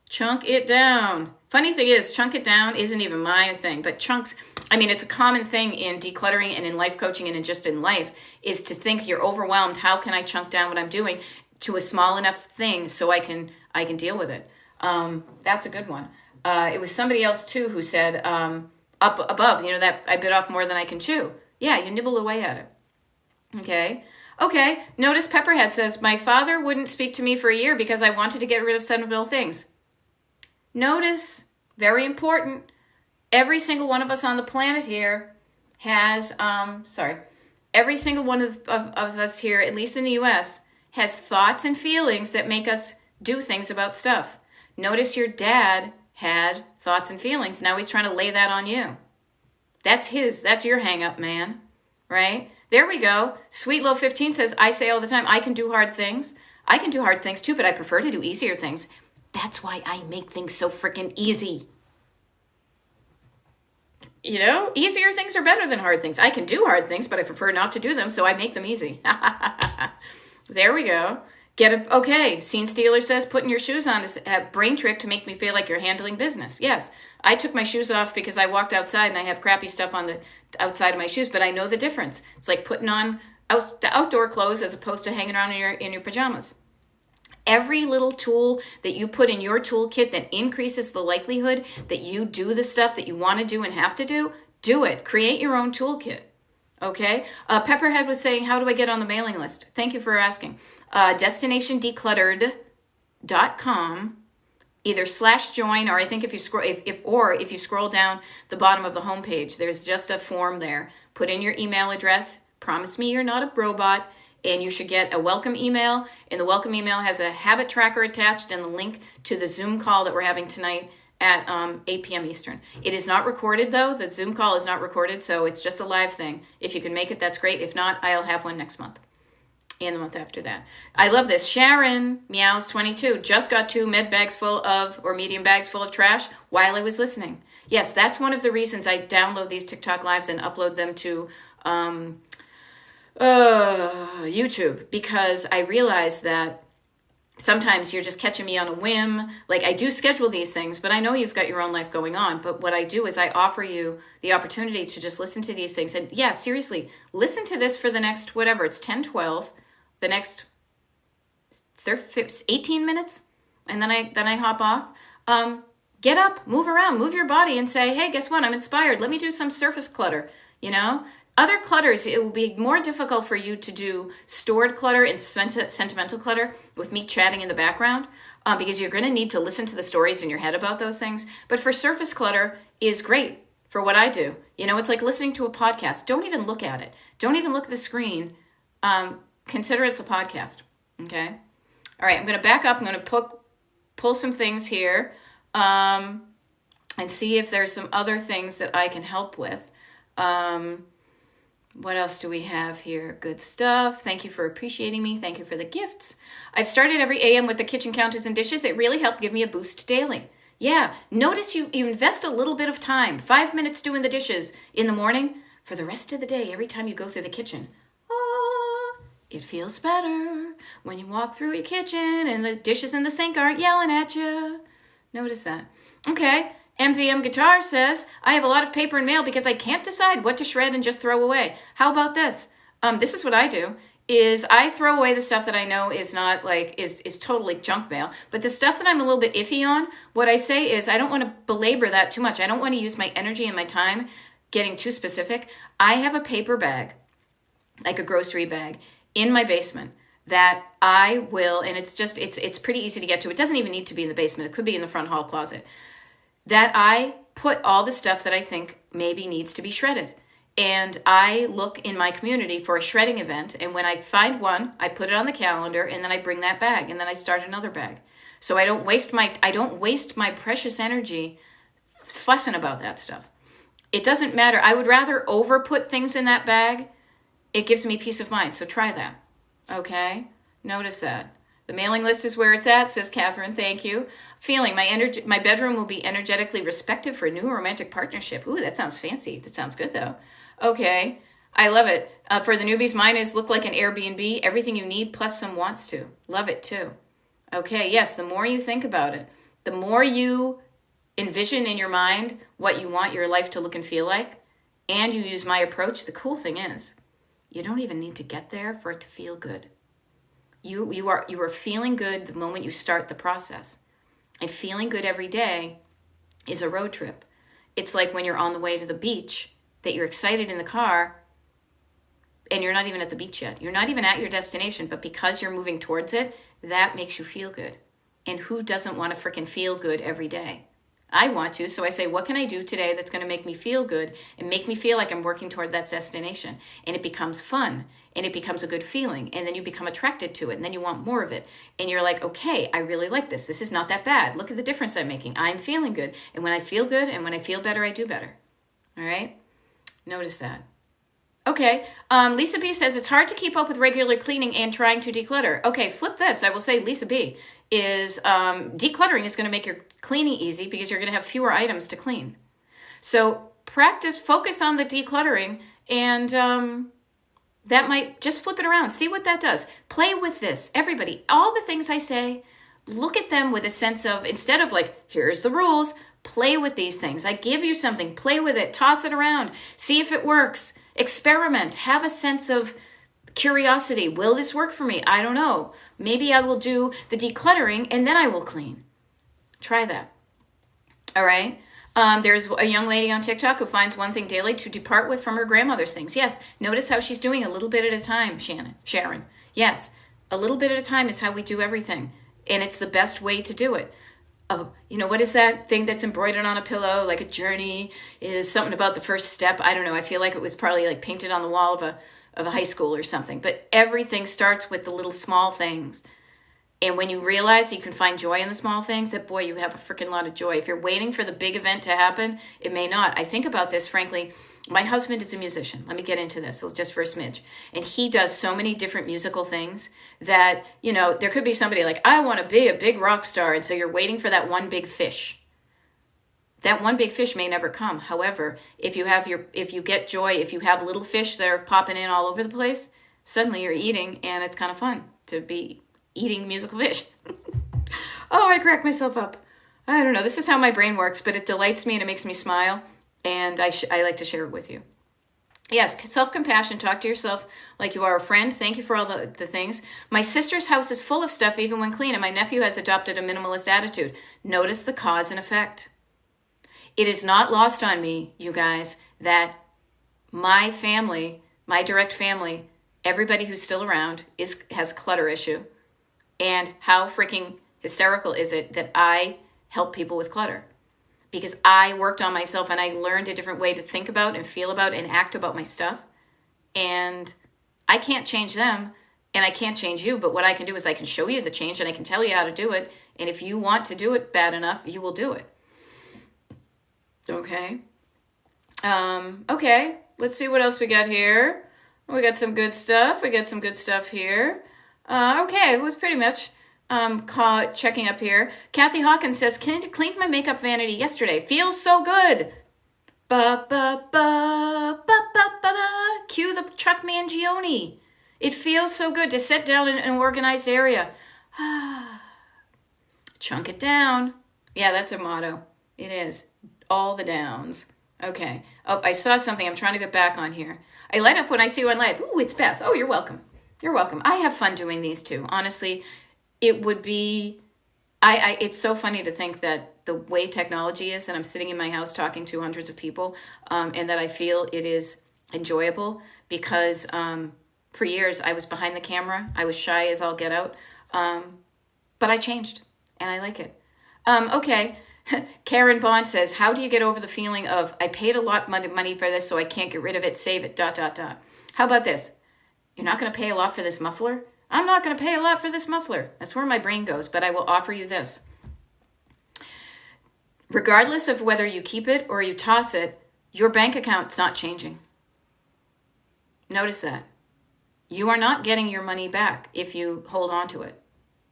Chunk it down. Funny thing is, chunk it down isn't even my thing, but chunks, it's a common thing in decluttering and in life coaching and in life, is to think you're overwhelmed. How can I chunk down what I'm doing to a small enough thing so I can deal with it? That's a good one. It was somebody else too who said, up above, that I bit off more than I can chew. Yeah, you nibble away at it. Okay. Notice Pepperhead says, my father wouldn't speak to me for a year because I wanted to get rid of sentimental things. Notice, very important, every single one of us on the planet here has, every single one of us here, at least in the U.S., has thoughts and feelings that make us do things about stuff. Notice your dad had thoughts and feelings. Now he's trying to lay that on you. That's your hang up, man, right? There we go. Sweet Low 15 says, I say all the time, I can do hard things. I can do hard things too, but I prefer to do easier things. That's why I make things so freaking easy. You know, easier things are better than hard things. I can do hard things, but I prefer not to do them, so I make them easy. There we go. Okay, Scene Stealer says, putting your shoes on is a brain trick to make me feel like you're handling business. Yes, I took my shoes off because I walked outside and I have crappy stuff on the outside of my shoes, but I know the difference. It's like putting on the outdoor clothes as opposed to hanging around in your pajamas. Every little tool that you put in your toolkit that increases the likelihood that you do the stuff that you want to do and have to do it. Create your own toolkit. Okay? Pepperhead was saying, how do I get on the mailing list? Thank you for asking. DestinationDecluttered.com, either /join, or I think if you scroll down the bottom of the homepage, there's just a form there. Put in your email address. Promise me you're not a robot. And you should get a welcome email. And the welcome email has a habit tracker attached and the link to the Zoom call that we're having tonight at 8 p.m. Eastern. It is not recorded, though. The Zoom call is not recorded, so it's just a live thing. If you can make it, that's great. If not, I'll have one next month and the month after that. I love this. Sharon Meows 22 just got 2 medium bags full of trash while I was listening. Yes, that's one of the reasons I download these TikTok lives and upload them to YouTube, because I realize that sometimes you're just catching me on a whim. Like, I do schedule these things, but I know you've got your own life going on. But what I do is I offer you the opportunity to just listen to these things. And yeah, seriously, listen to this for the next, whatever, it's 10, 12, the next 18 minutes. And then I hop off. Get up, move around, move your body and say, hey, guess what? I'm inspired. Let me do some surface clutter, you know? Other clutters, it will be more difficult for you to do stored clutter and sentimental clutter with me chatting in the background, because you're going to need to listen to the stories in your head about those things. But for surface clutter is great for what I do. You know, it's like listening to a podcast. Don't even look at it. Don't even look at the screen. Consider it's a podcast. Okay? All right, I'm going to back up. I'm going to pull some things here and see if there's some other things that I can help with. What else do we have here? Good stuff. Thank you for appreciating me. Thank you for the gifts. I've started every AM with the kitchen counters and dishes. It really helped give me a boost daily. Yeah, notice you invest a little bit of time, 5 minutes doing the dishes in the morning. For the rest of the day, every time you go through the kitchen, it feels better when you walk through your kitchen and the dishes in the sink aren't yelling at you. Notice that. Okay. MVM Guitar says, I have a lot of paper and mail because I can't decide what to shred and just throw away. How about this? This is what I do, is I throw away the stuff that I know is not is totally junk mail. But the stuff that I'm a little bit iffy on, what I say is I don't want to belabor that too much. I don't want to use my energy and my time getting too specific. I have a paper bag, like a grocery bag, in my basement that I will, and it's pretty easy to get to. It doesn't even need to be in the basement. It could be in the front hall closet. That I put all the stuff that I think maybe needs to be shredded. And I look in my community for a shredding event. And when I find one, I put it on the calendar and then I bring that bag and then I start another bag. So I don't waste my precious energy fussing about that stuff. It doesn't matter. I would rather over put things in that bag. It gives me peace of mind. So try that. Okay? Notice that. The mailing list is where it's at, says Catherine. Thank you. Feeling my bedroom will be energetically respective for a new romantic partnership. Ooh, that sounds fancy. That sounds good, though. Okay. I love it. For the newbies, mine is look like an Airbnb. Everything you need plus some wants to. Love it, too. Okay, yes, the more you think about it, the more you envision in your mind what you want your life to look and feel like, and you use my approach, the cool thing is you don't even need to get there for it to feel good. You are feeling good the moment you start the process. And feeling good every day is a road trip. It's like when you're on the way to the beach, that you're excited in the car, and you're not even at the beach yet. You're not even at your destination, but because you're moving towards it, that makes you feel good. And who doesn't want to freaking feel good every day? I want to, so I say, what can I do today that's going to make me feel good and make me feel like I'm working toward that destination? And it becomes fun, and it becomes a good feeling, and then you become attracted to it, and then you want more of it. And you're like, okay, I really like this. This is not that bad. Look at the difference I'm making. I'm feeling good. And when I feel good and when I feel better, I do better. All right? Notice that. Okay. Lisa B says it's hard to keep up with regular cleaning and trying to declutter. Okay, flip this. I will say Lisa B is decluttering is going to make your cleaning easy because you're going to have fewer items to clean. So focus on the decluttering, and that might just flip it around. See what that does. Play with this. Everybody, all the things I say, look at them with a sense of, instead of like, here's the rules, play with these things. I give you something, play with it, toss it around, see if it works. Experiment. Have a sense of curiosity. Will this work for me? I don't know. Maybe I will do the decluttering and then I will clean. Try that. All right. There's a young lady on TikTok who finds one thing daily to depart with from her grandmother's things. Yes. Notice how she's doing a little bit at a time, Sharon. Yes. A little bit at a time is how we do everything. And it's the best way to do it. What is that thing that's embroidered on a pillow, like a journey? Is something about the first step? I don't know. I feel like it was probably like painted on the wall of a high school or something. But everything starts with the little small things. And when you realize you can find joy in the small things, that boy, you have a freaking lot of joy. If you're waiting for the big event to happen, it may not. I think about this, frankly. My husband is a musician. Let me get into this just for a smidge. And he does so many different musical things that, there could be somebody like, I want to be a big rock star. And so you're waiting for that one big fish. That one big fish may never come. However, if you get joy, if you have little fish that are popping in all over the place, suddenly you're eating, and it's kind of fun to be eating musical fish. Oh, I crack myself up. I don't know. This is how my brain works, but it delights me and it makes me smile. And I like to share it with you. Yes, self-compassion. Talk to yourself like you are a friend. Thank you for all the things. My sister's house is full of stuff even when clean, and my nephew has adopted a minimalist attitude. Notice the cause and effect. It is not lost on me, you guys, that my family, my direct family, everybody who's still around has a clutter issue. And how freaking hysterical is it that I help people with clutter? Because I worked on myself and I learned a different way to think about and feel about and act about my stuff. And I can't change them and I can't change you. But what I can do is I can show you the change and I can tell you how to do it. And if you want to do it bad enough, you will do it. Okay. Okay. Let's see what else we got here. We got some good stuff. Here. Okay. It was pretty much checking up here. Kathy Hawkins says, cleaned my makeup vanity yesterday. Feels so good. Ba ba ba ba ba ba da. Cue the Truck Mangione. It feels so good to sit down in an organized area. Chunk it down. Yeah, that's a motto. It is. All the downs. Okay. Oh, I saw something. I'm trying to get back on here. I light up when I see you on live. Ooh, it's Beth. Oh, you're welcome. You're welcome. I have fun doing these too. Honestly, it would be, it's so funny to think that the way technology is, and I'm sitting in my house talking to hundreds of people, and that I feel it is enjoyable because for years I was behind the camera. I was shy as all get out, but I changed and I like it. Okay. Karen Bond says, how do you get over the feeling of, I paid a lot of money for this, so I can't get rid of it, save it, ... How about this? You're not going to pay a lot for this muffler? I'm not going to pay a lot for this muffler. That's where my brain goes, but I will offer you this. Regardless of whether you keep it or you toss it, your bank account's not changing. Notice that. You are not getting your money back if you hold on to it.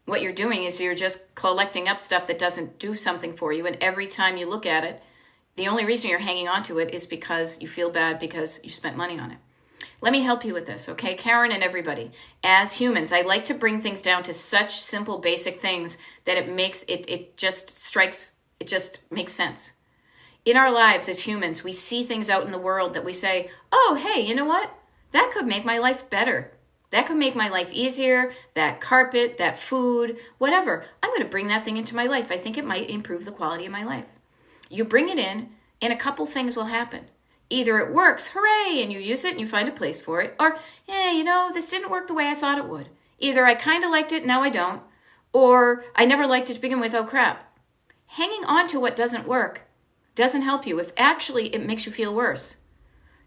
What you're doing is you're just collecting up stuff that doesn't do something for you, and every time you look at it, the only reason you're hanging on to it is because you feel bad because you spent money on it. Let me help you with this, okay? Karen and everybody. As humans, I like to bring things down to such simple, basic things that it just makes sense. In our lives as humans, we see things out in the world that we say, oh, hey, you know what? That could make my life better. That could make my life easier. That carpet, that food, whatever. I'm going to bring that thing into my life. I think it might improve the quality of my life. You bring it in, and a couple things will happen. Either it works, hooray, and you use it and you find a place for it. Or, this didn't work the way I thought it would. Either I kind of liked it, now I don't. Or I never liked it to begin with, oh crap. Hanging on to what doesn't work doesn't help you. If actually it makes you feel worse.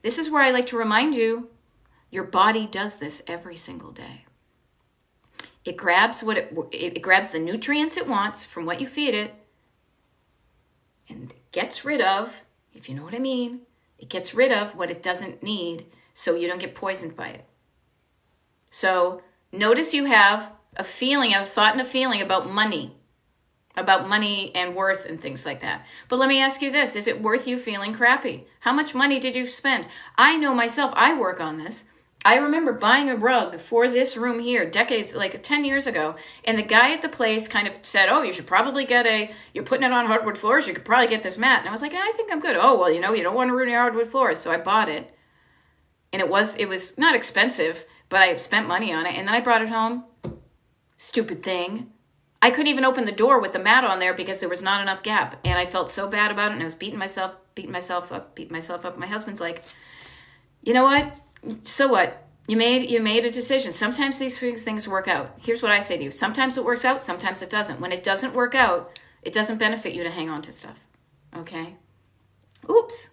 This is where I like to remind you, your body does this every single day. It grabs it grabs the nutrients it wants from what you feed it and gets rid of, if you know what I mean, it gets rid of what it doesn't need so you don't get poisoned by it. So notice you have a feeling, a thought and a feeling about money and worth and things like that. But let me ask you this, is it worth you feeling crappy? How much money did you spend? I know myself, I work on this. I remember buying a rug for this room here decades, like 10 years ago. And the guy at the place kind of said, oh, you should probably you're putting it on hardwood floors. You could probably get this mat. And I was like, I think I'm good. Oh, well, you don't want to ruin your hardwood floors. So I bought it. And it was not expensive, but I spent money on it. And then I brought it home. Stupid thing. I couldn't even open the door with the mat on there because there was not enough gap. And I felt so bad about it. And I was beating myself up. My husband's like, you know what? So what? You made a decision. Sometimes these things work out. Here's what I say to you. Sometimes it works out. Sometimes it doesn't. When it doesn't work out, it doesn't benefit you to hang on to stuff. Okay? Oops.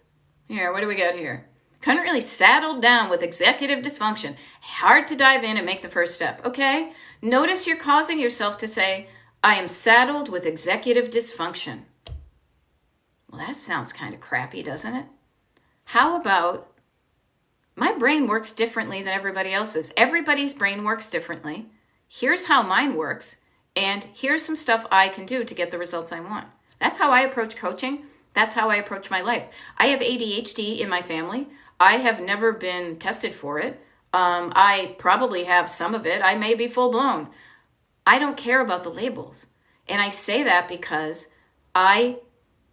Here, what do we got here? Currently saddled down with executive dysfunction. Hard to dive in and make the first step. Okay? Notice you're causing yourself to say, I am saddled with executive dysfunction. Well, that sounds kind of crappy, doesn't it? How about, my brain works differently than everybody else's. Everybody's brain works differently. Here's how mine works, and here's some stuff I can do to get the results I want. That's how I approach coaching. That's how I approach my life. I have ADHD in my family. I have never been tested for it. I probably have some of it. I may be full blown. I don't care about the labels. And I say that because I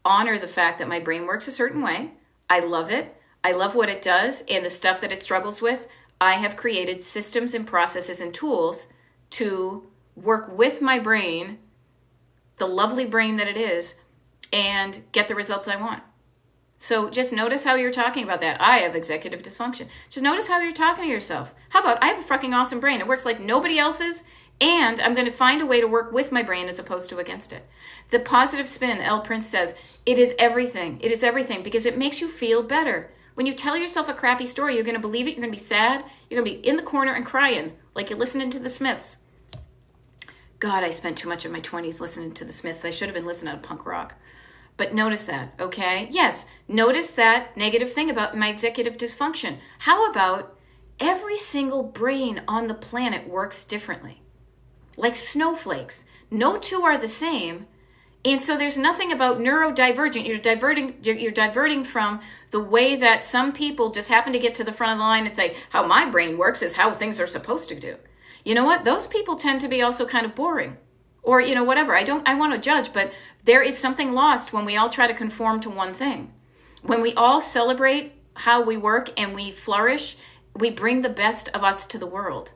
honor the fact that my brain works a certain way. I love it. I love what it does and the stuff that it struggles with. I have created systems and processes and tools to work with my brain, the lovely brain that it is, and get the results I want. So just notice how you're talking about that. I have executive dysfunction. Just notice how you're talking to yourself. How about, I have a fucking awesome brain. It works like nobody else's, and I'm going to find a way to work with my brain as opposed to against it. The positive spin, L. Prince says, it is everything. It is everything because it makes you feel better. When you tell yourself a crappy story, you're going to believe it. You're going to be sad. You're going to be in the corner and crying like you're listening to the Smiths. God, I spent too much of my 20s listening to the Smiths. I should have been listening to punk rock. But notice that, okay? Yes, notice that negative thing about my executive dysfunction. How about every single brain on the planet works differently? Like snowflakes. No two are the same. And so there's nothing about neurodivergent. You're diverting from the way that some people just happen to get to the front of the line and say, how my brain works is how things are supposed to do. You know what? Those people tend to be also kind of boring. Or, whatever. I want to judge, but there is something lost when we all try to conform to one thing. When we all celebrate how we work and we flourish, we bring the best of us to the world.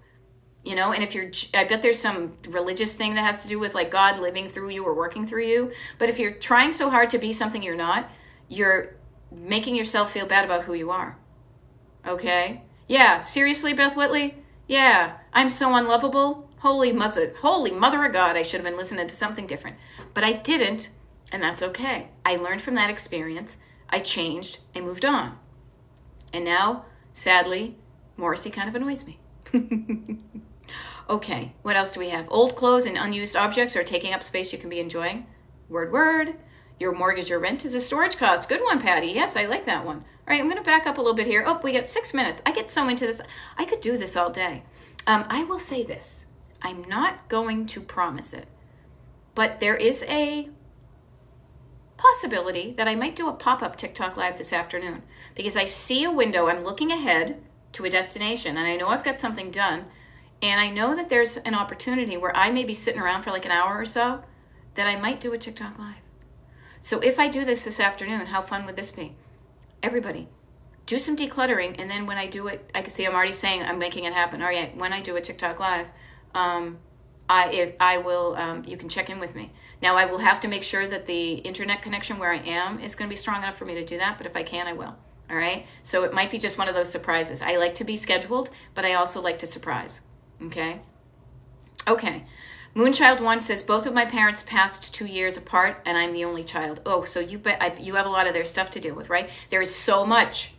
And I bet there's some religious thing that has to do with like God living through you or working through you. But if you're trying so hard to be something you're not, you're making yourself feel bad about who you are. Okay? Yeah, seriously, Beth Whitley? Yeah, I'm so unlovable. Holy mother of God, I should have been listening to something different. But I didn't, and that's okay. I learned from that experience. I changed. I moved on. And now, sadly, Morrissey kind of annoys me. Okay, what else do we have? Old clothes and unused objects are taking up space you can be enjoying. Word. Your mortgage or rent is a storage cost. Good one, Patty. Yes, I like that one. All right, I'm going to back up a little bit here. Oh, we got 6 minutes. I get so into this. I could do this all day. I will say this. I'm not going to promise it, but there is a possibility that I might do a pop-up TikTok live this afternoon because I see a window. I'm looking ahead to a destination, and I know I've got something done, and I know that there's an opportunity where I may be sitting around for like an hour or so that I might do a TikTok live. So if I do this afternoon, how fun would this be? Everybody, do some decluttering, and then when I do it, I can see I'm already saying I'm making it happen. All right, when I do a TikTok live, I will, you can check in with me. Now, I will have to make sure that the internet connection where I am is going to be strong enough for me to do that, but if I can, I will. All right? So it might be just one of those surprises. I like to be scheduled, but I also like to surprise. Okay? Okay. Moonchild 1 says, both of my parents passed 2 years apart, and I'm the only child. Oh, so you have a lot of their stuff to deal with, right? There is so much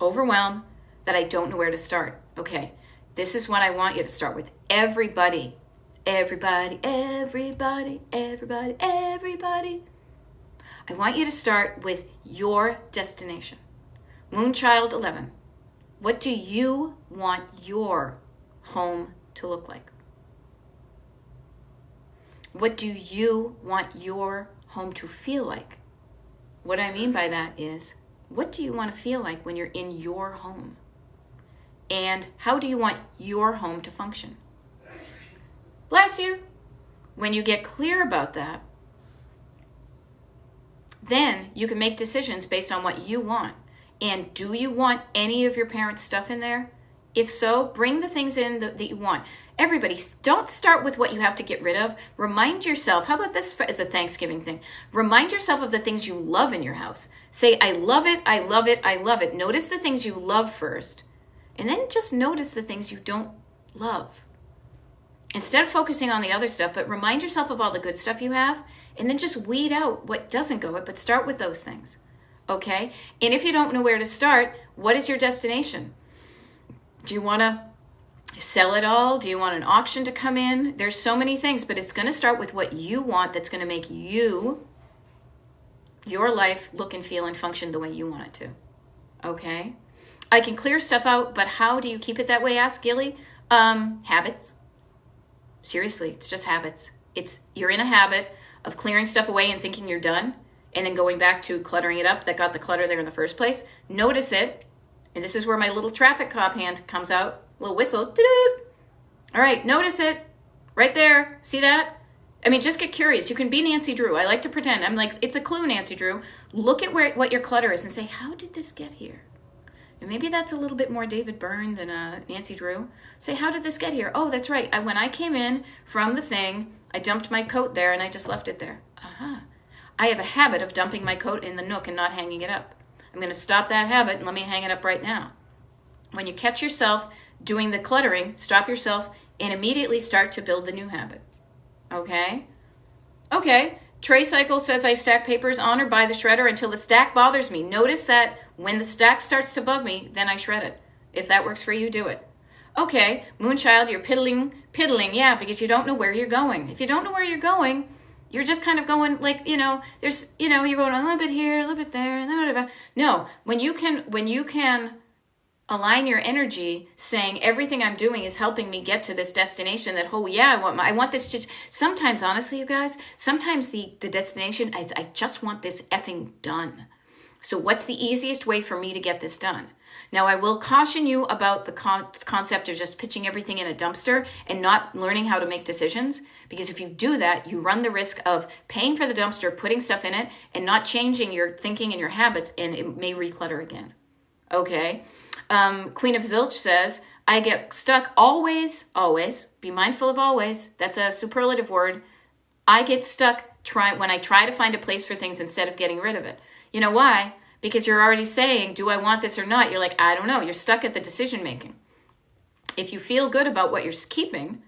overwhelm that I don't know where to start. Okay. This is what I want you to start with. Everybody. I want you to start with your destination. Moonchild 11. What do you want your home to look like? What do you want your home to feel like? What I mean by that is, what do you want to feel like when you're in your home? And how do you want your home to function? Bless you. When you get clear about that, then you can make decisions based on what you want. And do you want any of your parents' stuff in there? If so, bring the things in that you want. Everybody, don't start with what you have to get rid of. Remind yourself, how about this as a Thanksgiving thing? Remind yourself of the things you love in your house. Say, I love it, I love it, I love it. Notice the things you love first. And then just notice the things you don't love. Instead of focusing on the other stuff, but remind yourself of all the good stuff you have, and then just weed out what doesn't go, but start with those things. Okay? And if you don't know where to start, what is your destination? Do you want to sell it all? Do you want an auction to come in? There's so many things, but it's going to start with what you want that's going to make you, your life, look and feel and function the way you want it to. Okay? I can clear stuff out, but how do you keep it that way? Ask Gilly. Habits. Seriously, it's just habits. You're in a habit of clearing stuff away and thinking you're done, and then going back to cluttering it up that got the clutter there in the first place. Notice it. And this is where my little traffic cop hand comes out. Little whistle. Doo-doo. All right, notice it. Right there. See that? I mean, just get curious. You can be Nancy Drew. I like to pretend. I'm like, it's a clue, Nancy Drew. Look at what your clutter is and say, how did this get here? And maybe that's a little bit more David Byrne than Nancy Drew. Say, how did this get here? Oh, that's right. When I came in from the thing, I dumped my coat there and I just left it there. I have a habit of dumping my coat in the nook and not hanging it up. I'm going to stop that habit and let me hang it up right now. When you catch yourself doing the cluttering, stop yourself and immediately start to build the new habit. Okay? Okay. Trey Cycle says I stack papers on or by the shredder until the stack bothers me. Notice that when the stack starts to bug me, then I shred it. If that works for you, do it. Okay, Moonchild, you're piddling, yeah, because you don't know where you're going. If you don't know where you're going, you're just kind of going like, you're going a little bit here, a little bit there. No, when you can align your energy saying everything I'm doing is helping me get to this destination that, oh yeah, I want this to, sometimes honestly, you guys, sometimes the destination is I just want this effing done. So what's the easiest way for me to get this done? Now, I will caution you about the concept of just pitching everything in a dumpster and not learning how to make decisions. Because if you do that, you run the risk of paying for the dumpster, putting stuff in it, and not changing your thinking and your habits, and it may reclutter again. Okay? Queen of Zilch says, I get stuck always, be mindful of always. That's a superlative word. I get stuck when I try to find a place for things instead of getting rid of it. You know why? Because you're already saying, do I want this or not? You're like, I don't know. You're stuck at the decision making. If you feel good about what you're keeping,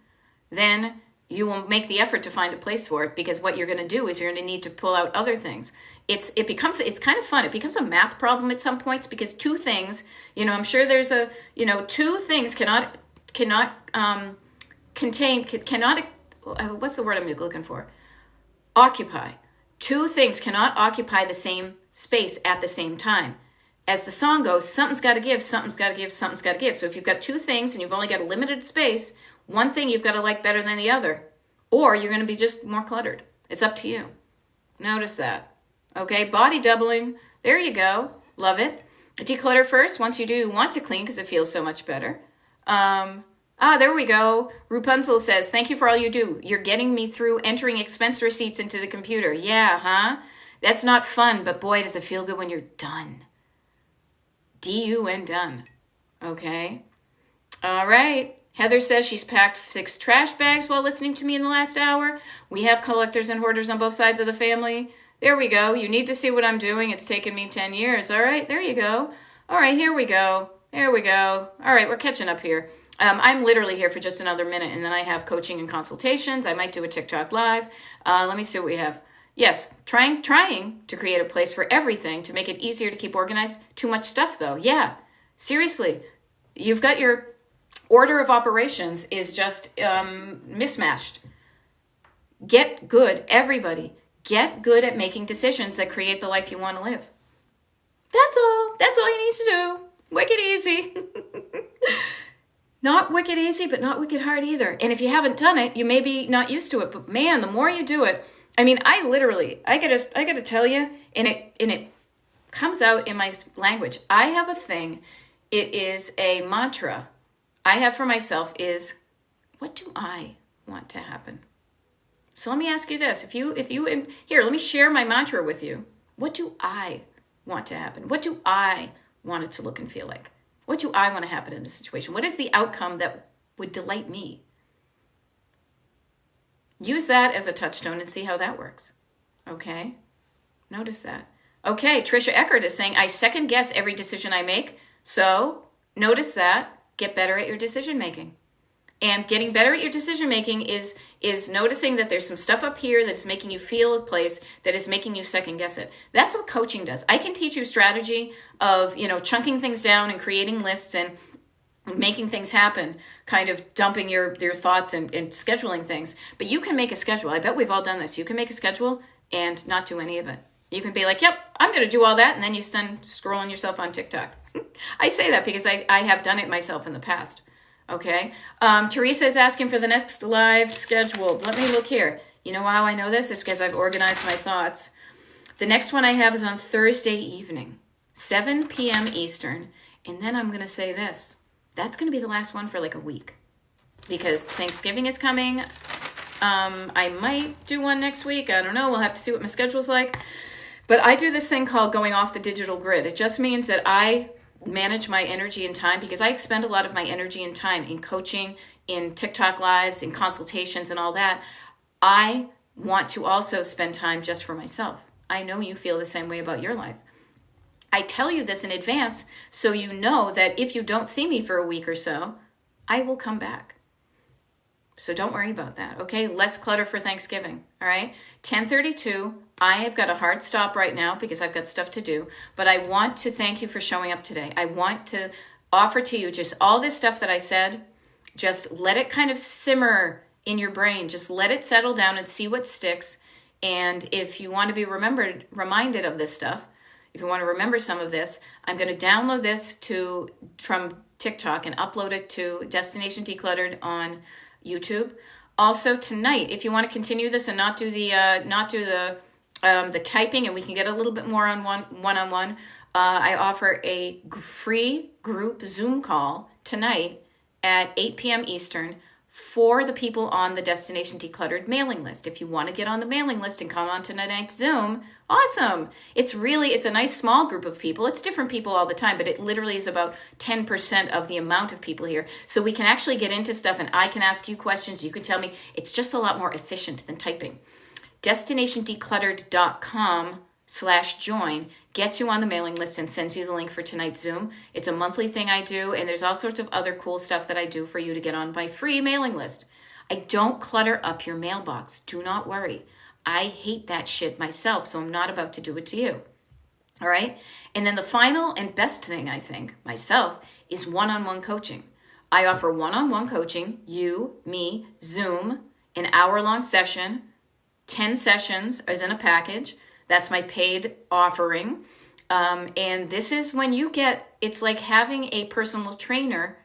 then you will make the effort to find a place for it, because what you're going to do is you're going to need to pull out other things. It's kind of fun. It becomes a math problem at some points, because two things, I'm sure there's two things cannot what's the word I'm looking for? Occupy. Two things cannot occupy the same space at the same time. As the song goes, something's got to give, something's got to give, something's got to give. So if you've got two things and you've only got a limited space, one thing you've got to like better than the other, or you're going to be just more cluttered. It's up to you. Notice that. Okay, body doubling. There you go. Love it. Declutter first once you do want to clean, because it feels so much better. There we go. Rapunzel says, thank you for all you do. You're getting me through entering expense receipts into the computer. Yeah, huh? That's not fun, but boy, does it feel good when you're done. D-U-N, done. Okay. All right. Heather says she's packed 6 trash bags while listening to me in the last hour. We have collectors and hoarders on both sides of the family. There we go. You need to see what I'm doing. It's taken me 10 years. All right. There you go. All right. Here we go. There we go. All right. We're catching up here. I'm literally here for just another minute, and then I have coaching and consultations. I might do a TikTok live. Let me see what we have. Yes, trying to create a place for everything to make it easier to keep organized. Too much stuff, though. Yeah, seriously. You've got your order of operations is just mismatched. Get good, everybody. Get good at making decisions that create the life you want to live. That's all. That's all you need to do. Wicked easy. Not wicked easy, but not wicked hard either. And if you haven't done it, you may be not used to it. But man, the more you do it, I mean, I gotta tell you, and it comes out in my language. I have a thing. It is a mantra I have for myself is, what do I want to happen? So let me ask you this. Here, let me share my mantra with you. What do I want to happen? What do I want it to look and feel like? What do I want to happen in this situation? What is the outcome that would delight me? Use that as a touchstone and see how that works. Okay? Notice that. Okay, Trisha Eckert is saying, I second guess every decision I make. So notice that. Get better at your decision making. And getting better at your decision making is noticing that there's some stuff up here that's making you feel a place that is making you second guess it. That's what coaching does. I can teach you strategy of, chunking things down and creating lists and making things happen, kind of dumping your thoughts and scheduling things. But you can make a schedule. I bet we've all done this. You can make a schedule and not do any of it. You can be like, yep, I'm going to do all that. And then you start scrolling yourself on TikTok. I say that because I have done it myself in the past. Okay. Teresa is asking for the next live scheduled. Let me look here. You know how I know this? It's because I've organized my thoughts. The next one I have is on Thursday evening, 7 p.m. Eastern. And then I'm going to say this. That's going to be the last one for like a week because Thanksgiving is coming. I might do one next week. I don't know. We'll have to see what my schedule's like. But I do this thing called going off the digital grid. It just means that I manage my energy and time because I expend a lot of my energy and time in coaching, in TikTok lives, in consultations and all that. I want to also spend time just for myself. I know you feel the same way about your life. I tell you this in advance so you know that if you don't see me for a week or so, I will come back. So don't worry about that, okay? Less clutter for Thanksgiving, all right? 10:32, I have got a hard stop right now because I've got stuff to do, but I want to thank you for showing up today. I want to offer to you just all this stuff that I said. Just let it kind of simmer in your brain. Just let it settle down and see what sticks. And if you want to be reminded of this stuff, if you want to remember some of this, I'm going to download this from TikTok and upload it to Destination Decluttered on YouTube. Also tonight, if you want to continue this and not do the typing, and we can get a little bit more on one-on-one, I offer a free group Zoom call tonight at 8 p.m. Eastern for the people on the Destination Decluttered mailing list. If you want to get on the mailing list and come on to tonight's Zoom, awesome. It's a nice small group of people. It's different people all the time, but it literally is about 10% of the amount of people here. So we can actually get into stuff and I can ask you questions. You can tell me. It's just a lot more efficient than typing. DestinationDecluttered.com/join gets you on the mailing list and sends you the link for tonight's Zoom. It's a monthly thing I do, and there's all sorts of other cool stuff that I do for you to get on my free mailing list. I don't clutter up your mailbox. Do not worry. I hate that shit myself, so I'm not about to do it to you. All right? And then the final and best thing, I think, myself, is one-on-one coaching. I offer one-on-one coaching, you, me, Zoom, an hour-long session, 10 sessions as in a package. That's my paid offering. And this is when it's like having a personal trainer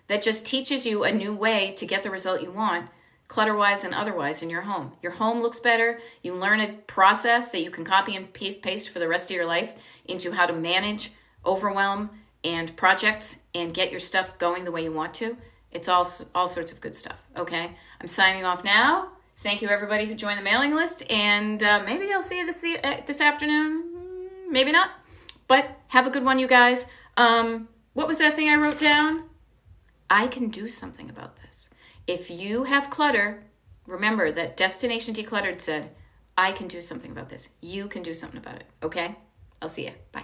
that just teaches you a new way to get the result you want, clutter-wise and otherwise, in your home. Your home looks better. You learn a process that you can copy and paste for the rest of your life into how to manage overwhelm and projects and get your stuff going the way you want to. It's all sorts of good stuff, okay? I'm signing off now. Thank you, everybody who joined the mailing list, and maybe I'll see you this afternoon. Maybe not, but have a good one, you guys. What was that thing I wrote down? I can do something about this. If you have clutter, remember that Destination Decluttered said, I can do something about this. You can do something about it, okay? I'll see you. Bye.